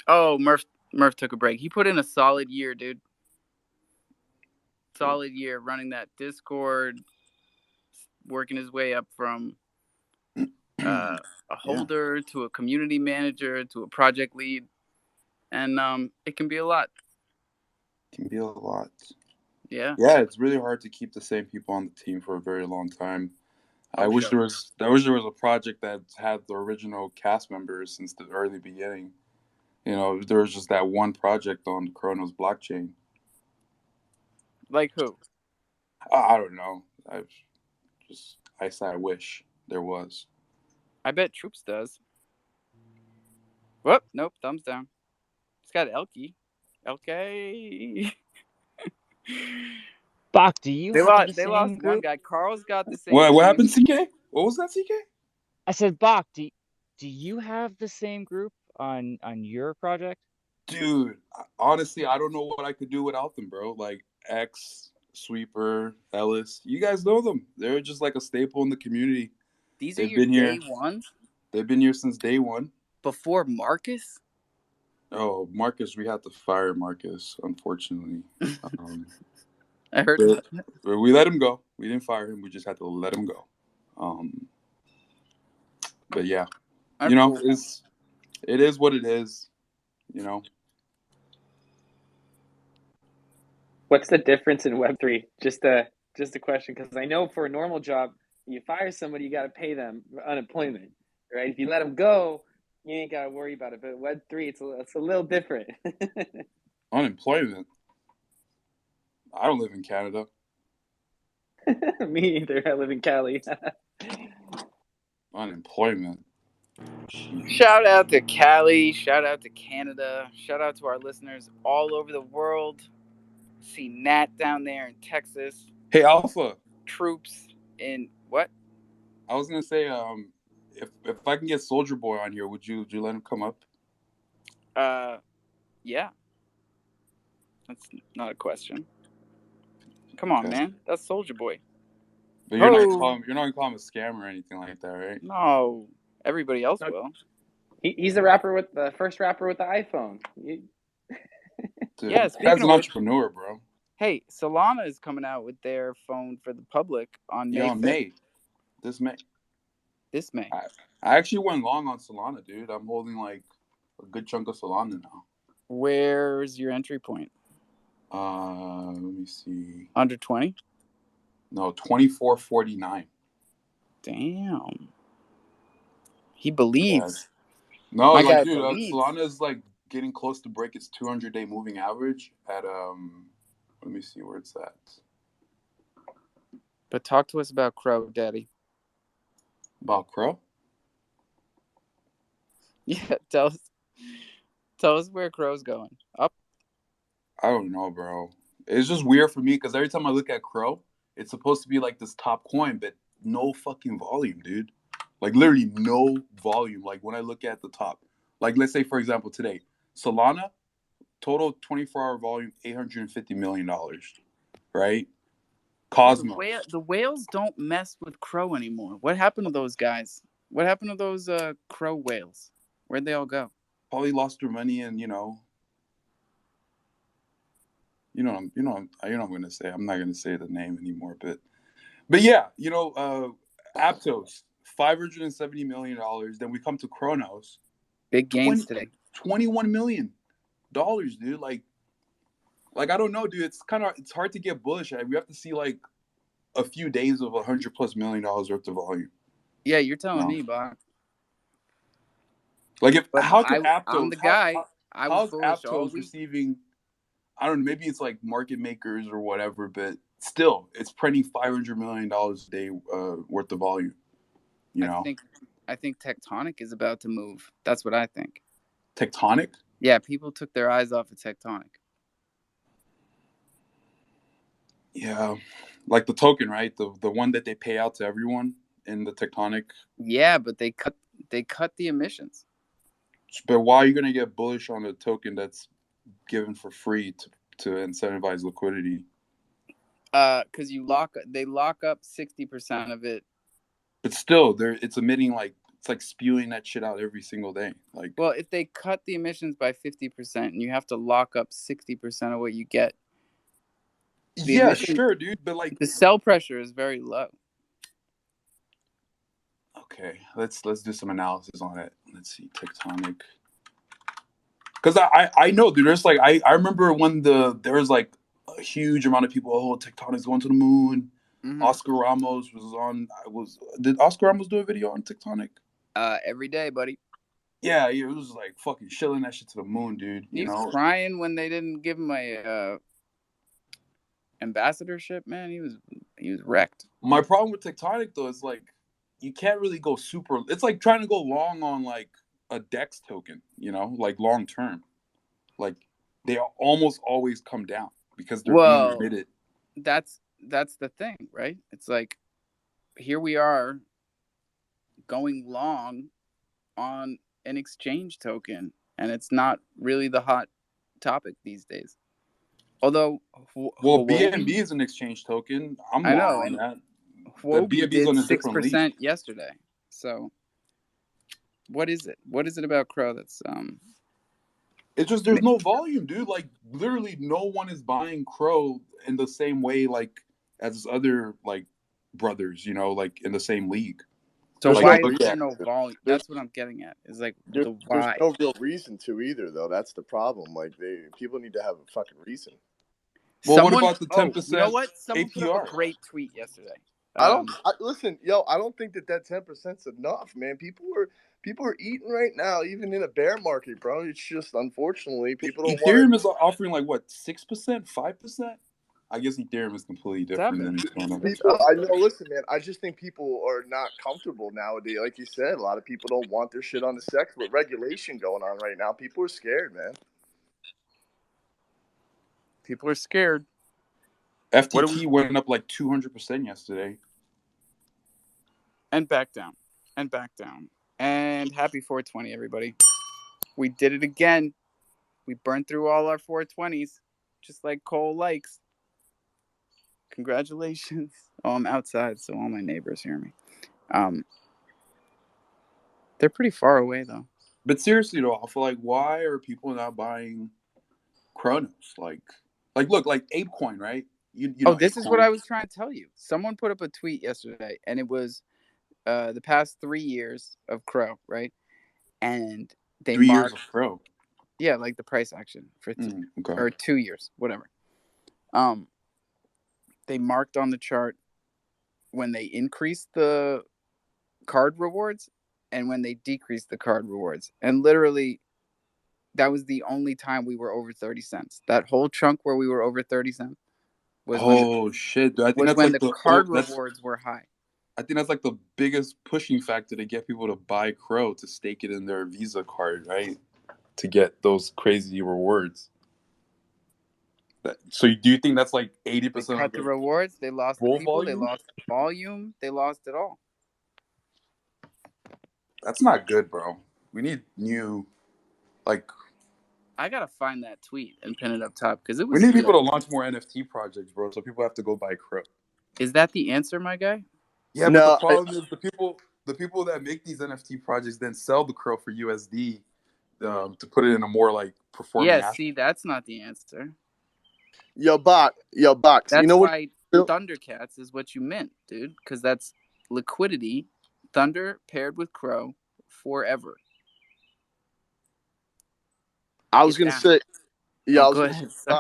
Oh, Murph took a break. He put in a solid year, dude. Solid year running that Discord, working his way up from a holder to a community manager to a project lead, and it can be a lot. Yeah. Yeah, it's really hard to keep the same people on the team for a very long time. I wish there was a project that had the original cast members since the early beginning. You know, there was just that one project on the Chronos blockchain. Like who? I don't know. I said I wish there was. I bet Troops does. Whoop, nope, thumbs down. It's got Elky. Okay. Bach, do you have the They same lost group? one guy. Carl's got the same What team. happened, CK? What was that, CK? I said, Bach, do you have the same group on your project? Dude, honestly, I don't know what I could do without them, bro. Like X, Sweeper, Ellis. You guys know them. They're just like a staple in the community. These are your day ones? They've been here since day one. Before Marcus? Oh, Marcus, we had to fire Marcus, unfortunately. I heard that. We let him go. We didn't fire him. We just had to let him go. But yeah, you know, it is what it is. You know. What's the difference in Web3? Just a question, because I know for a normal job, you fire somebody, you got to pay them unemployment, right? If you let them go, you ain't got to worry about it. But Web3, it's a little different. Unemployment? I don't live in Canada. Me either. I live in Cali. Unemployment. Shout out to Cali. Shout out to Canada. Shout out to our listeners all over the world. See Nat down there in Texas. Hey, Alpha. Troops in what? I was gonna say, if I can get Soldier Boy on here, would you let him come up? Yeah. That's not a question. Come on, man. That's Soldier Boy. But you're not gonna call him a scam or anything like that, right? No. Everybody else will. He's the first rapper with the iPhone. Dude, yeah, that's an entrepreneur, bro. Hey, Solana is coming out with their phone for the public on May 5th. This May. This May. I actually went long on Solana, dude. I'm holding like a good chunk of Solana now. Where's your entry point? Let me see. Under 20? No, 24.49. Damn. He believes. Yeah. No, like, dude, Solana is like getting close to break its 200-day moving average at let me see where it's at. But talk to us about Crow, Daddy. About Crow? Yeah, tell us where Crow's going. Up? I don't know, bro. It's just weird for me because every time I look at Crow, it's supposed to be like this top coin, but no fucking volume, dude. Like literally no volume. Like when I look at the top, like let's say for example today, Solana, total 24-hour volume, $850 million, right? Cosmos. The whales don't mess with Crow anymore. What happened to those guys? What happened to those Crow whales? Where'd they all go? Probably lost their money and you know what I'm gonna say. I'm not gonna say the name anymore, but yeah, Aptos, $570 million. Then we come to Chronos. Big gains today. $21 million, dude. Like I don't know, dude. It's hard to get bullish. We have to see like a few days of $100+ million worth of volume. Yeah, you're telling me, Bob. Like how could Aptos? I'm the guy. I was bullish all week. Receiving? I don't know. Maybe it's like market makers or whatever, but still, it's printing $500 million a day worth of volume. You know. I think Tectonic is about to move. That's what I think. Tectonic? Yeah, people took their eyes off of Tectonic. Yeah, like the token, right? The one that they pay out to everyone in the Tectonic. Yeah, but they cut the emissions. But why are you gonna get bullish on a token that's given for free to incentivize liquidity? Because they lock up 60% of it. But still, it's emitting it's like spewing that shit out every single day. Like, well, if they cut the emissions by 50% and you have to lock up 60% of what you get, sure, dude, but like the cell pressure is very low. Okay, let's do some analysis on it. Let's see, tectonic. Because I know, dude. There's I remember when there was like a huge amount of people. Oh, tectonic's going to the moon. Mm-hmm. Oscar Ramos was on. Did Oscar Ramos do a video on tectonic? Every day, buddy. Yeah, it was like fucking shilling that shit to the moon, dude. He was crying when they didn't give him a ambassadorship. Man, he was wrecked. My problem with tectonic though is like you can't really go super. It's like trying to go long on like a DEX token, like long term. Like they almost always come down because they're being emitted. That's the thing, right? It's like here we are going long on an exchange token, and it's not really the hot topic these days. Although, BNB is an exchange token. I'm long on that. Huobi did 6% yesterday. So, what is it? What is it about Crow that's It's just there's no volume, dude. Like literally, no one is buying Crow in the same way like as other like brothers, like in the same league. So why is there no volume? That's what I'm getting at. Is like the why. There's no real reason to either, though. That's the problem. Like people need to have a fucking reason. Well, what about the 10%? You know what? Someone APR? put up a great tweet yesterday. Listen, yo. I don't think that 10%'s enough, man. People are eating right now, even in a bear market, bro. It's just unfortunately people don't. Ethereum is offering like what 6%, 5%. I guess Ethereum is completely different than people. I know. Listen, man. I just think people are not comfortable nowadays. Like you said, a lot of people don't want their shit on the sex with regulation going on right now. People are scared, man. People are scared. FTT went up like 200% yesterday. And back down. And back down. And happy 420, everybody. We did it again. We burned through all our 420s, just like Cole likes. Congratulations. Oh, I'm outside, so all my neighbors hear me. They're pretty far away, though. But seriously, though, I feel like why are people not buying Chronos? Like look, like ApeCoin, right? You know this ApeCoin. Is what I was trying to tell you. Someone put up a tweet yesterday, and it was the past 3 years of Crow, right? And they 3 years of Crow. Yeah, like the price action for or 2 years, whatever. They marked on the chart when they increased the card rewards and when they decreased the card rewards. And literally, that was the only time we were over 30 cents. That whole chunk where we were over 30 cents was shit. I think that's when like the card rewards were high. I think that's like the biggest pushing factor to get people to buy Crow, to stake it in their Visa card, right? To get those crazy rewards. So do you think that's like 80% they cut the rewards? They lost the people. Volume? They lost volume. They lost it all. That's not good, bro. We need new, like. I gotta find that tweet and pin it up top because it was. We need people to launch more NFT projects, bro. So people have to go buy Crow. Is that the answer, my guy? Yeah, but the problem is the people that make these NFT projects then sell the Crow for USD to put it in a more like performing. Yeah, see, that's not the answer. Yo, Box. That's you know why Thundercats is what you meant, dude. Because that's liquidity, Thunder paired with Crow forever. I was gonna say, yeah, I was go gonna say,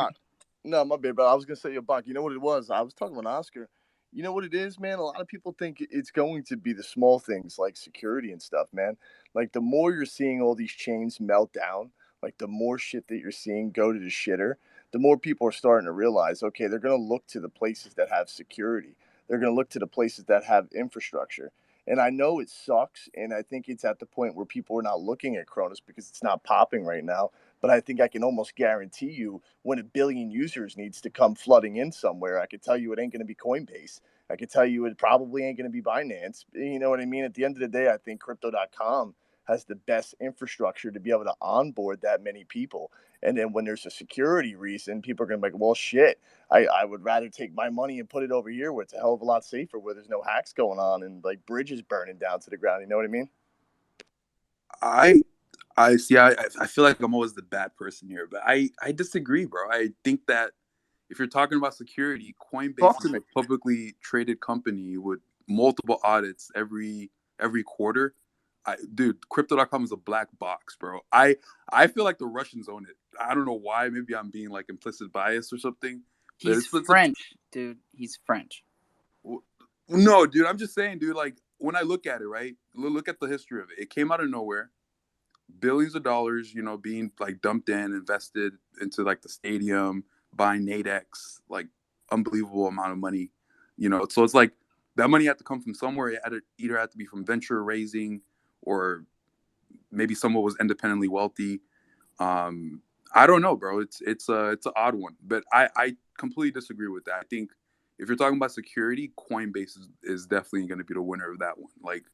no, my bad, but I was gonna say, Bach, you know what it was? I was talking about Oscar. You know what it is, man? A lot of people think it's going to be the small things like security and stuff, man. Like the more you're seeing all these chains melt down, like the more shit that you're seeing go to the shitter, the more people are starting to realize, okay, they're gonna look to the places that have security. They're gonna look to the places that have infrastructure. And I know it sucks, and I think it's at the point where people are not looking at Cronus because it's not popping right now. But I think I can almost guarantee you when 1 billion users needs to come flooding in somewhere, I could tell you it ain't going to be Coinbase. I could tell you it probably ain't going to be Binance. You know what I mean? At the end of the day, I think Crypto.com has the best infrastructure to be able to onboard that many people. And then when there's a security reason, people are going to be like, well, shit, I would rather take my money and put it over here where it's a hell of a lot safer, where there's no hacks going on and like bridges burning down to the ground. You know what I mean? I see. I feel like I'm always the bad person here, but I disagree, bro. I think that if you're talking about security, Coinbase is a publicly traded company with multiple audits every quarter. Dude, Crypto.com is a black box, bro. I feel like the Russians own it. I don't know why. Maybe I'm being like implicit bias or something. He's French, dude. He's French. No, dude. I'm just saying, dude. Like when I look at it, right? Look at the history of it. It came out of nowhere. Billions of dollars, being like dumped in, invested into like the stadium, buying Nadex, like unbelievable amount of money, So it's like that money had to come from somewhere. It either had to be from venture raising, or maybe someone was independently wealthy. I don't know, bro. It's an odd one, but I completely disagree with that. I think if you're talking about security, Coinbase is definitely going to be the winner of that one. Like,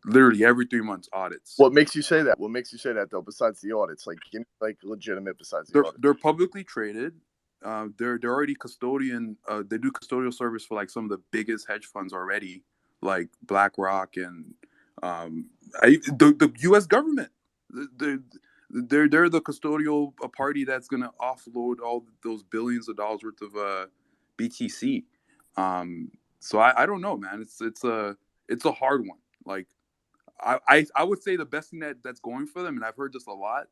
literally every 3 months audits. What makes you say that? What makes you say that though? Besides the audits, like legitimate. Besides the audits, they're publicly traded. They're already custodian. They do custodial service for like some of the biggest hedge funds already, like BlackRock and the U.S. government. They're the custodial party that's gonna offload all those billions of dollars worth of BTC. So I don't know, man. It's a hard one. Like. I would say the best thing that's going for them, and I've heard this a lot,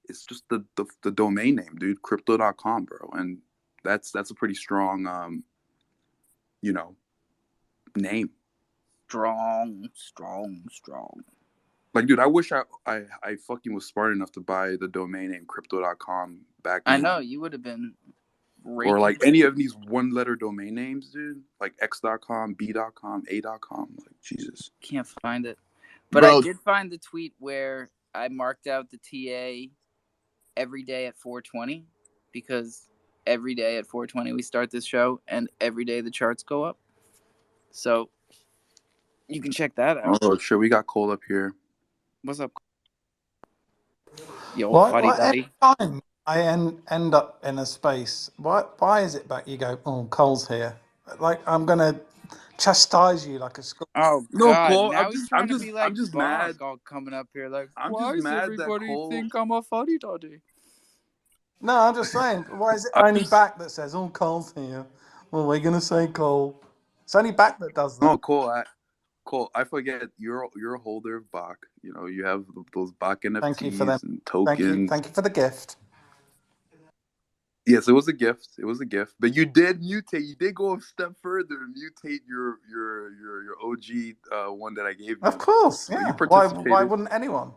is just the domain name, dude, crypto.com, bro. And that's a pretty strong name. Strong. Like, dude, I wish I fucking was smart enough to buy the domain name crypto.com back then. I know, you would have been or like any of these one-letter domain names, dude, like x.com, b.com, a.com. Like, Jesus. Can't find it. But bro, I did find the tweet where I marked out the TA every day at 4:20, because every day at 4:20 we start this show, and every day the charts go up. So you can check that out. Oh, sure. We got Cole up here. What's up? Yo, every time I end up in a space, why is it that you go, oh, Cole's here? Like, I'm going to chastise you like a school. Oh, no, God. Cole, now he's trying to be like I'm just Bach, mad. all coming up here like, I'm why just does mad everybody that Cole... think I'm a fuddy duddy? No, I'm just saying, why is it only Back that says, oh, Cole's here? Well, we're going to say Cole. It's only Back that does that. No, Cole, I forget you're a holder of Bach. You have those Bach NFTs. Thank you for them. And tokens. Thank you for the gift. Yes, it was a gift. But you did mutate. You did go a step further and mutate your OG one that I gave you. Of course, so yeah. You participated. Why wouldn't anyone?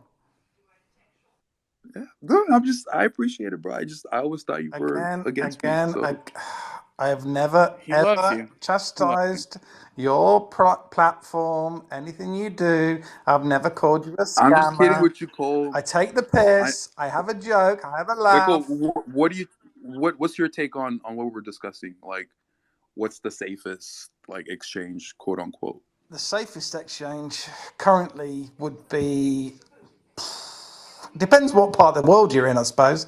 Yeah, no, I appreciate it, bro. I always thought you were against me. So. I have never ever chastised your platform. Anything you do, I've never called you a scammer. I'm just kidding with you, Cole. I take the piss. I have a joke. I have a laugh. Michael, what's your take on what we're discussing? Like, what's the safest exchange, quote unquote? The safest exchange currently would be, depends what part of the world you're in, I suppose.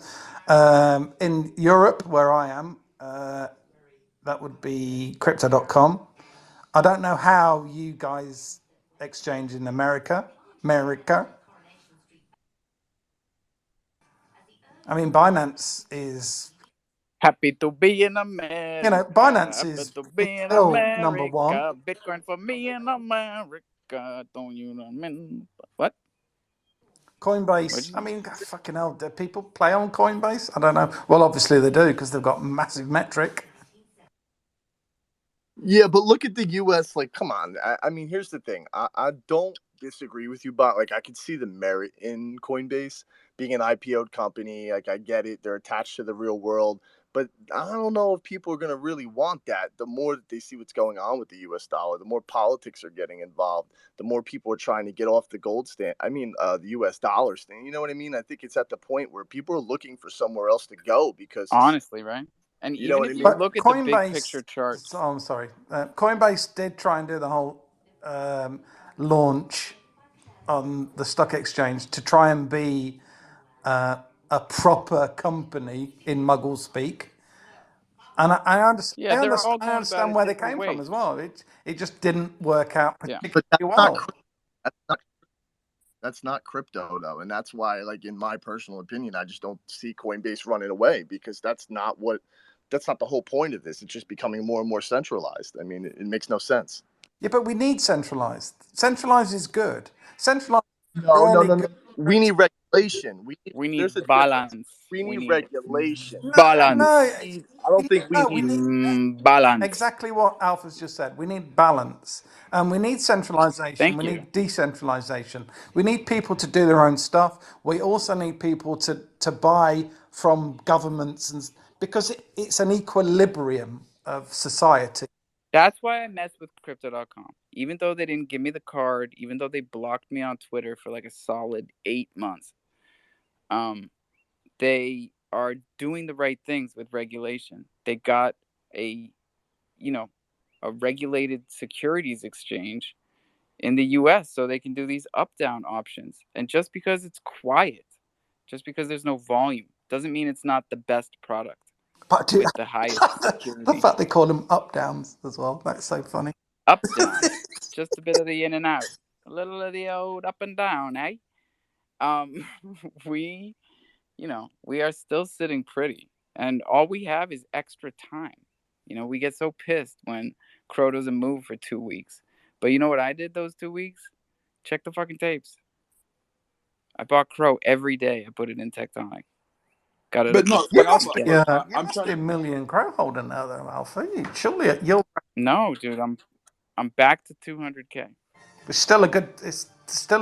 In Europe, where I am, that would be crypto.com. I don't know how you guys exchange in America. I mean, Binance is... Happy to be in America. Binance is still number one. Bitcoin for me in America. Don't you know? What? Coinbase. I mean, fucking hell, do people play on Coinbase? I don't know. Well, obviously they do, because they've got massive metric. Yeah, but look at the U.S. Like, come on. I mean, here's the thing. I don't disagree with you, but I can see the merit in Coinbase being an IPO'd company. Like, I get it. They're attached to the real world. But I don't know if people are going to really want that. The more that they see what's going on with the U.S. dollar, the more politics are getting involved, the more people are trying to get off the the U.S. dollar stand. You know what I mean? I think it's at the point where people are looking for somewhere else to go because... Honestly, right? And even if you look at the big picture charts. I'm sorry. Coinbase did try and do the whole launch on the stock exchange to try and be a proper company in Muggle speak. And Yeah, they're all I going about understand it where they different came from ways. as well. It just didn't work out Yeah. But particularly well. that's not crypto though, and that's why, like in my personal opinion, I just don't see Coinbase running away because that's not the whole point of this. It's just becoming more and more centralized. I mean, it makes no sense. Yeah, but we need centralized. Centralized is good. Centralized is No, no, really no, no. good. We need regulation. We There's a need difference. balance. We We need need regulation. No, balance. I don't think we we need. need Balance. exactly what Alpha's just said. We need balance, and we need centralization. Thank We you. need decentralization. We need people to do their own stuff. We also need people to buy from governments, and because it's an equilibrium of society. That's why I messed with crypto.com. Even though they didn't give me the card, even though they blocked me on Twitter for like a solid 8 months, they are doing the right things with regulation. They got a, you know, a regulated securities exchange in the US so they can do these up down options. And just because it's quiet, just because there's no volume, doesn't mean it's not the best product But with the highest the security. fact they call them up downs as well, that's so funny. Up down, just a bit of the in and out, a little of the old up and down, eh? Um, we, we are still sitting pretty, and all we have is extra time. We get so pissed when Crow doesn't move for 2 weeks. But you know what I did those 2 weeks? Check the fucking tapes. I bought Crow every day. I put it in Tectonic. Got it But up to no, but 6 Alpha, again. look, You I'm must trying be a to. million crow holder now, though, Alpha. Surely you'll. No, dude, I'm back to 200K. It's still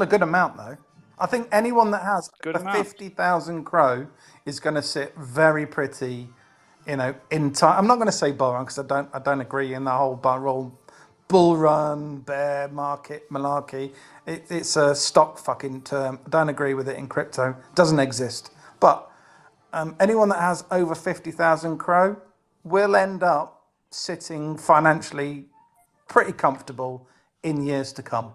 a good amount though. I think anyone that has Good a amount. 50,000 crow is going to sit very pretty, in time. I'm not going to say bull run because I don't agree in the whole bull run, bear market, malarkey. It's a stock fucking term. I don't agree with it in crypto. It doesn't exist. But anyone that has over 50,000 crow will end up sitting financially pretty comfortable in years to come.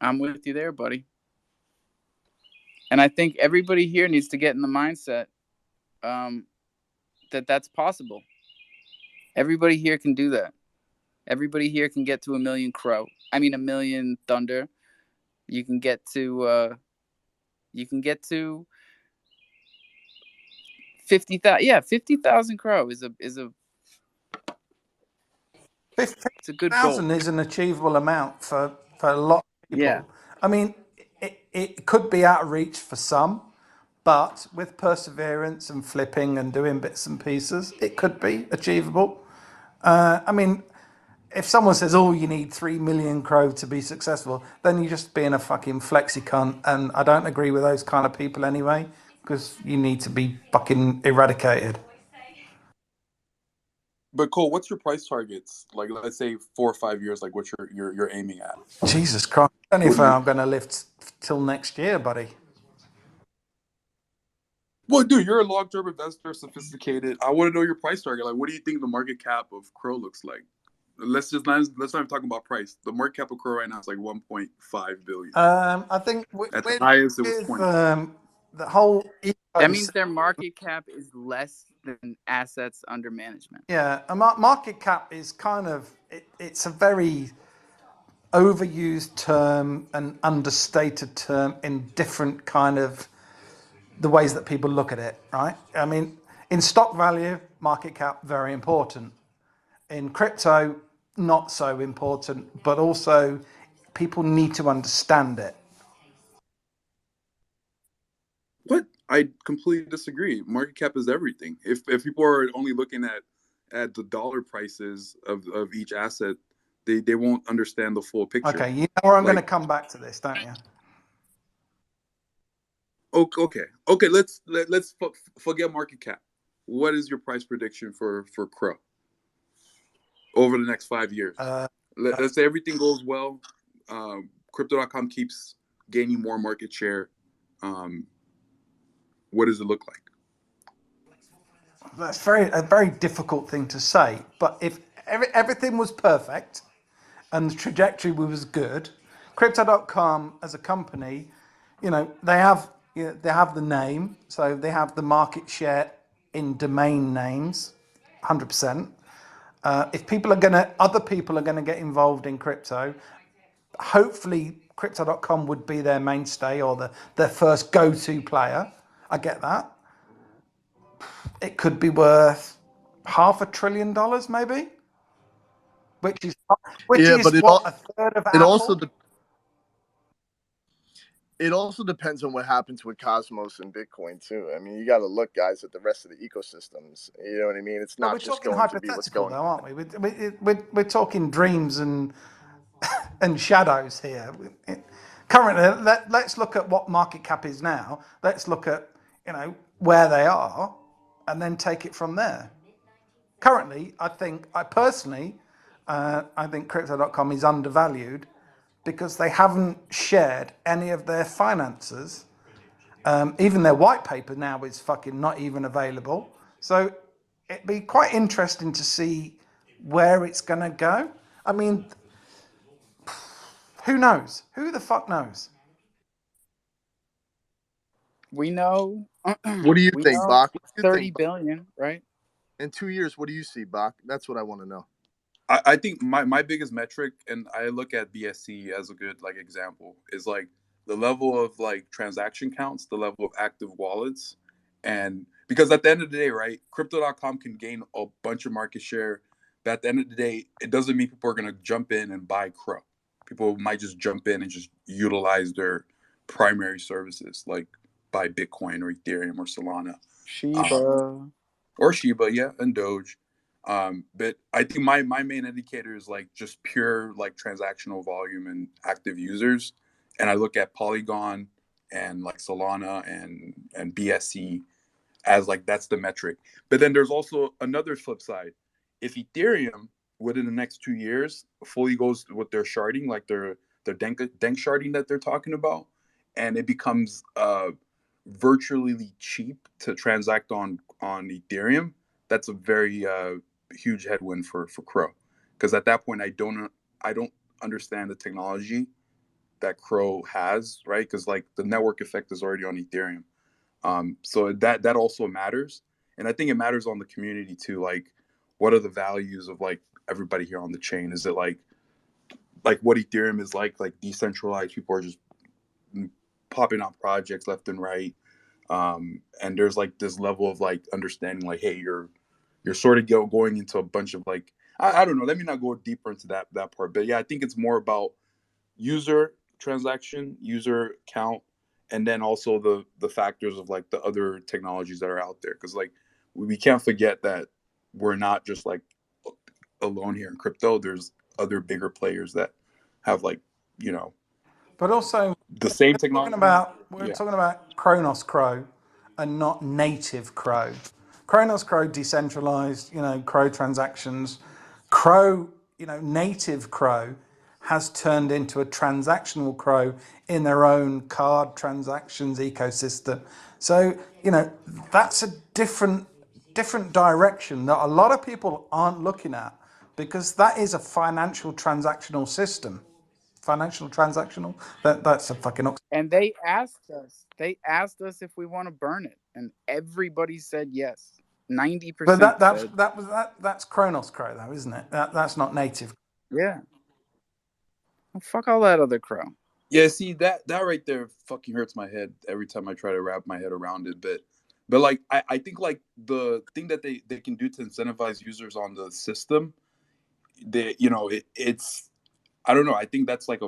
I'm with you there, buddy. And I think everybody here needs to get in the mindset that that's possible. Everybody here can do that. Everybody here can get to a million crow. I mean, a million thunder. You can get to 50,000. Yeah, 50,000 crow is a it's a good goal. 50,000 is an achievable amount for a lot of people. Yeah. I mean, it could be out of reach for some, but with perseverance and flipping and doing bits and pieces, it could be achievable. I mean, if someone says, "Oh, you need 3 million crow to be successful," then you're just being a fucking flexi cunt, and I don't agree with those kind of people anyway, because you need to be fucking eradicated. But Cole, what's your price targets? Like, let's say 4 or 5 years. Like, what you're aiming at? Jesus Christ! I don't know What if do you? I'm going to live till next year, buddy. Well, dude, you're a long-term investor, sophisticated. I want to know your price target. Like, what do you think the market cap of Crow looks like? Let's not even talk about price. The market cap of Crow right now is like 1.5 billion. I think At the highest, it was with 20. the whole That means their market cap is less than assets under management. Yeah, a market cap is kind of it's a very overused term and understated term in different kind of the ways that people look at it, right? I mean, in stock value, market cap very important. In crypto, not so important, but also people need to understand it. What? I completely disagree. Market cap is everything. If people are only looking at the dollar prices of each asset, they won't understand the full picture. Okay, you know where I'm going to Like, come back to this, don't you? okay. Let's forget market cap. What is your price prediction for Crow over the next 5 years? Let's say everything goes well. Crypto.com keeps gaining more market share. What does it look like? That's a very difficult thing to say. But if everything was perfect and the trajectory was good. Crypto.com as a company, they have the name, so they have the market share in domain names, 100%. If other people are gonna get involved in crypto, hopefully Crypto.com would be their mainstay or their first go-to player. I get that. It could be worth $500 billion, maybe, which is Yeah, but what, a third of it also Apple. It also depends on what happens with Cosmos and Bitcoin too. I mean, you got to look, guys, at the rest of the ecosystems. You know what I mean? It's But not we're just talking going to be what's hypothetical, going though, on. aren't we? We're talking dreams and shadows here. Currently, let's look at what market cap is now. Let's look at where they are, and then take it from there. Currently, I think Crypto.com is undervalued because they haven't shared any of their finances. Even their white paper now is fucking not even available. So it'd be quite interesting to see where it's going to go. I mean, who knows? Who the fuck knows? We know. What do you We think, know Bach? What do you 30 think, Bach? billion, right? In 2 years, what do you see, Bach? That's what I want to know. I think my biggest metric, and I look at BSC as a good like example, is like the level of like transaction counts, the level of active wallets, and because at the end of the day, right, crypto.com can gain a bunch of market share, but at the end of the day, it doesn't mean people are gonna jump in and buy Crow. People might just jump in and just utilize their primary services, like buy Bitcoin or Ethereum or Solana. Shiba. Or Shiba, yeah, and Doge. But I think my main indicator is like just pure like transactional volume and active users, and I look at Polygon and like Solana and BSC as like that's the metric. But then there's also another flip side. If Ethereum within the next 2 years fully goes with their sharding, like their dank sharding that they're talking about, and it becomes virtually cheap to transact on Ethereum, that's a very huge headwind for Crow, because at that point I don't understand the technology that Crow has, right? Because like the network effect is already on Ethereum, so that also matters, and I think it matters on the community too. Like, what are the values of like everybody here on the chain? Is it like what Ethereum is like decentralized? People are just popping out projects left and right, and there's like this level of like understanding, like, hey, you're sort of going into a bunch of like I don't know. Let me not go deeper into that part, but yeah, I think it's more about user transaction, user count, and then also the factors of like the other technologies that are out there, because like we can't forget that we're not just like alone here in crypto. There's other bigger players that have like But also, the same talking technology. about we're Yeah. talking about Kronos Crow and not native Crow. Kronos Crow decentralized, Crow transactions. Crow, native Crow has turned into a transactional Crow in their own card transactions ecosystem. So, that's a different direction that a lot of people aren't looking at, because that is a financial transactional system. Financial transactional. That's a fucking. And they asked us. They asked us if we want to burn it, and everybody said yes. 90% But said that's Kronos Crow though, isn't it? That's not native. yeah. Well, fuck all that other Crow. Yeah, see that right there fucking hurts my head every time I try to wrap my head around it. But like I think like the thing that they can do to incentivize users on the system, it's I don't know. I think that's like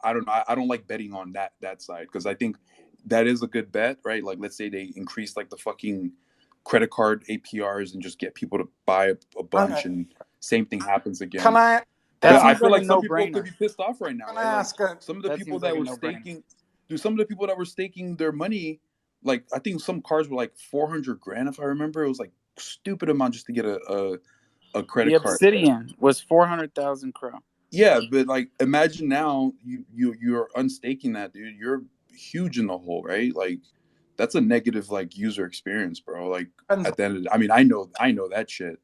I don't know. I don't like betting on that side, because I think that is a good bet, right? Like let's say they increase like the fucking credit card APRs and just get people to buy a bunch, Okay. and same thing happens Can again. I That But I seems feel like a like some people could no-brainer. be pissed off right now, can I right? Like ask? some of the That people seems like that a were no-brainer. staking, dude, some of the people that were staking their money, like I think some cards were like 400 grand, if I remember. It was like stupid amount just to get a credit The card. Obsidian was 400,000 Crow. Yeah, but like imagine now you're unstaking that, dude. You're huge in the hole, right? Like that's a negative like user experience, bro. Like at the end of I mean, I know that shit.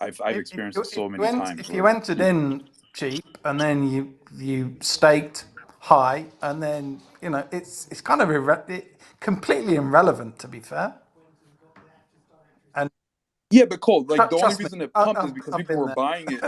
I've experienced it so many times. If you Like, entered in cheap, and then you staked high, and then it's kind of completely irrelevant, to be fair. And Yeah, but Cole, like the only trust me, reason it pumped is because I've people been were there. buying it.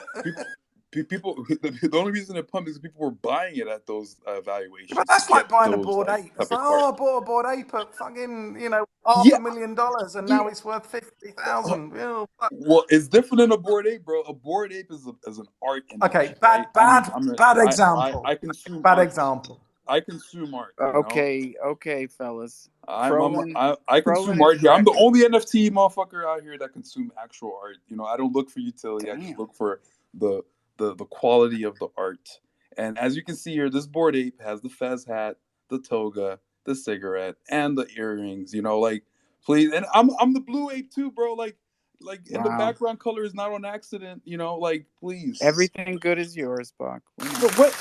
People, the only reason it pumped is people were buying it at those But valuations to that's like get buying a those bored like ape. It's type like, of cars. oh, I bought a bored ape at fucking Yeah, $500,000, and yeah. now it's worth 50,000. Well, it's different than a bored ape, bro. A bored ape is an art in Okay, motion, right? bad example. I consume Bad art. example. I consume art. Okay, fellas. Crolin I consume is art here. I'm the correcting. only NFT motherfucker out here that consume actual art. I don't look for utility. I just Damn. look for the the quality of the art. And as you can see here, this bored ape has the fez hat, the toga, the cigarette, and the earrings. Like please, and I'm the blue ape too, bro. And the Wow. background color is not on accident. Like please. Everything good is yours, Buck. We know. No, what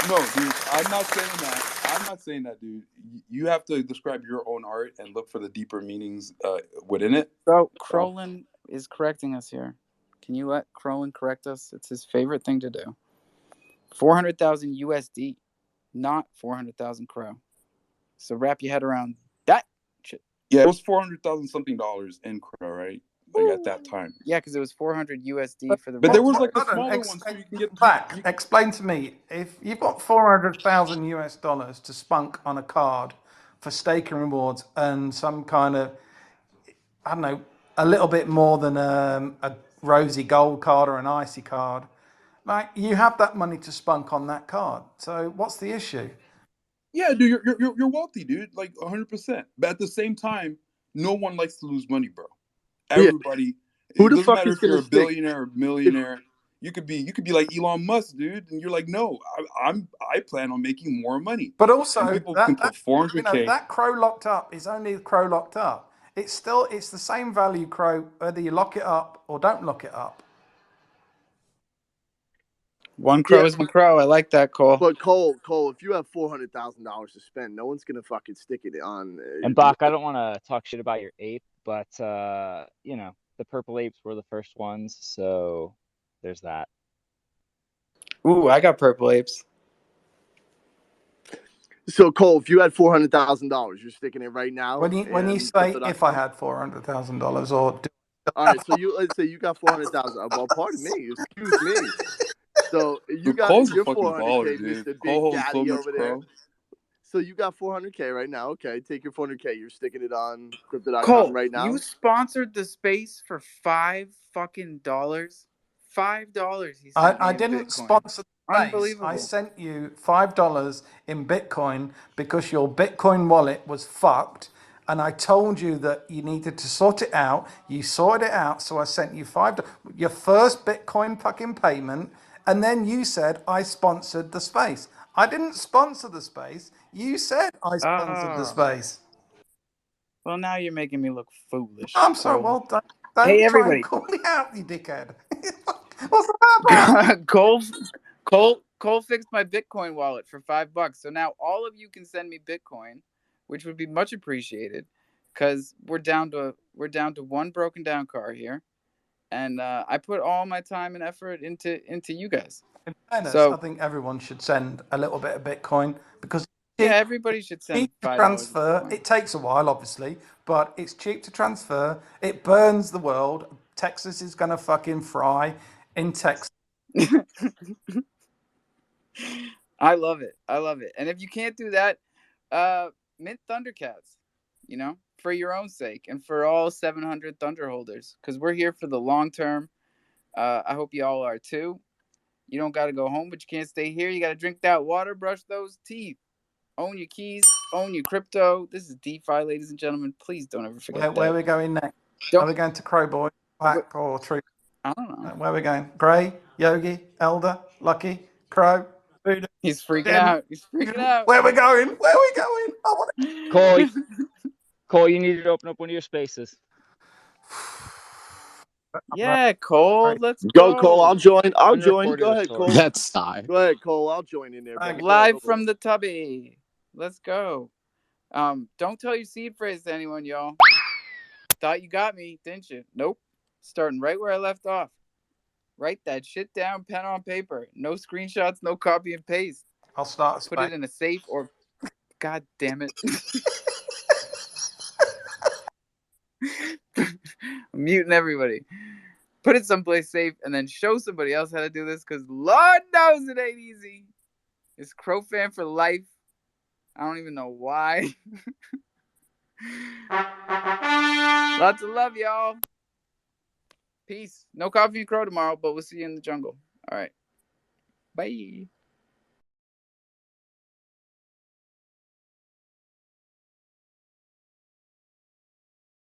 no, dude, I'm not saying that. I'm not saying that, dude. You have to describe your own art and look for the deeper meanings within it. So Crolin is correcting us here. Can you let Crolin correct us? It's his favorite thing to do. 400,000 USD, not 400,000 Crow. So wrap your head around that shit. Yeah, it was $400,000 something in Crow, right? Like at that time. Yeah, because it was 400 USD for the. But there was like a Hold on, smaller one, so you can get back. Explain to me, if you've got $400,000 to spunk on a card for staking rewards and some kind of, I don't know, a little bit more than a rosy gold card or an icy card, like you have that money to spunk on that card. So what's the issue? Yeah, dude, you're wealthy, dude, like 100%. But at the same time, no one likes to lose money, bro. Everybody. Who It the doesn't fuck matter is if you're gonna a stick? billionaire or millionaire. You could be like Elon Musk, dude, and you're like, no, I plan on making more money, But and also people can that put 400K. that crow locked up is only the crow locked up. It's the same value crow whether you lock it up or don't lock it up. One crow is one crow. I like that, Cole. But Cole, if you have $400,000 to spend, no one's gonna fucking stick it on. And Bach, I don't want to talk shit about your ape, but the purple apes were the first ones, so there's that. Ooh, I got purple apes. So Cole, if you had $400,000, you're sticking it right now. When you say if I had $400,000 or all right, so let's say you got 400,000. Well, pardon me, excuse me. So you got Cole's a your fucking 400K, baller, dude. Mr. Cole Big holds so Daddy much over crow. there. So you got 400K right now. Okay, take your 400K. You're sticking it on crypto.com Cole, right now. you sponsored the space for $5 fucking $5. He sent I me didn't Bitcoin. sponsor the space. Unbelievable. I sent you $5 in Bitcoin because your Bitcoin wallet was fucked. And I told you that you needed to sort it out. You sorted it out, so I sent you $5. Your first Bitcoin fucking payment, and then you said I sponsored the space. I didn't sponsor the space. You said I sponsored the space. Well, now you're making me look foolish. I'm sorry. Well, don't hey, try everybody. and call me out, you dickhead. What's that about? Cole fixed my Bitcoin wallet for $5. So now all of you can send me Bitcoin, which would be much appreciated, because we're down to one broken down car here, and I put all my time and effort into you guys. In fairness, so I think everyone should send a little bit of Bitcoin because everybody should send cheap to $5. transfer. It takes a while, obviously, but it's cheap to transfer. It burns the world. Texas is gonna fucking fry in Texas. I love it. And if you can't do that, mint Thundercats, for your own sake and for all 700 Thunder holders, because we're here for the long term. I hope you all are too. You don't got to go home, but you can't stay here. You got to drink that water, brush those teeth, own your keys, own your crypto. This is DeFi, ladies and gentlemen. Please don't ever forget that. Where are we going next? Are we going to Crowboy, Pack, or Tree? I don't know. Where are we going? Grey, Yogi, Elder, Lucky, Crow? He's freaking out. Where are we going? Cole, you need to open up one of your spaces. Yeah, Cole, let's go. Cole, I'll join. Go ahead, Cole. That's Sty. Go ahead, Cole. I'll join in there. Live from the tubby. Let's go. Don't tell your seed phrase to anyone, y'all. Thought you got me, didn't you? Nope. Starting right where I left off. Write that shit down, pen on paper. No screenshots, no copy and paste. I'll start a Put it in a safe or... God damn it. I'm muting everybody. Put it someplace safe and then show somebody else how to do this, because Lord knows it ain't easy. It's crofam for life. I don't even know why. Lots of love, y'all. Peace. No coffee and crow tomorrow, but we'll see you in the jungle. All right. Bye.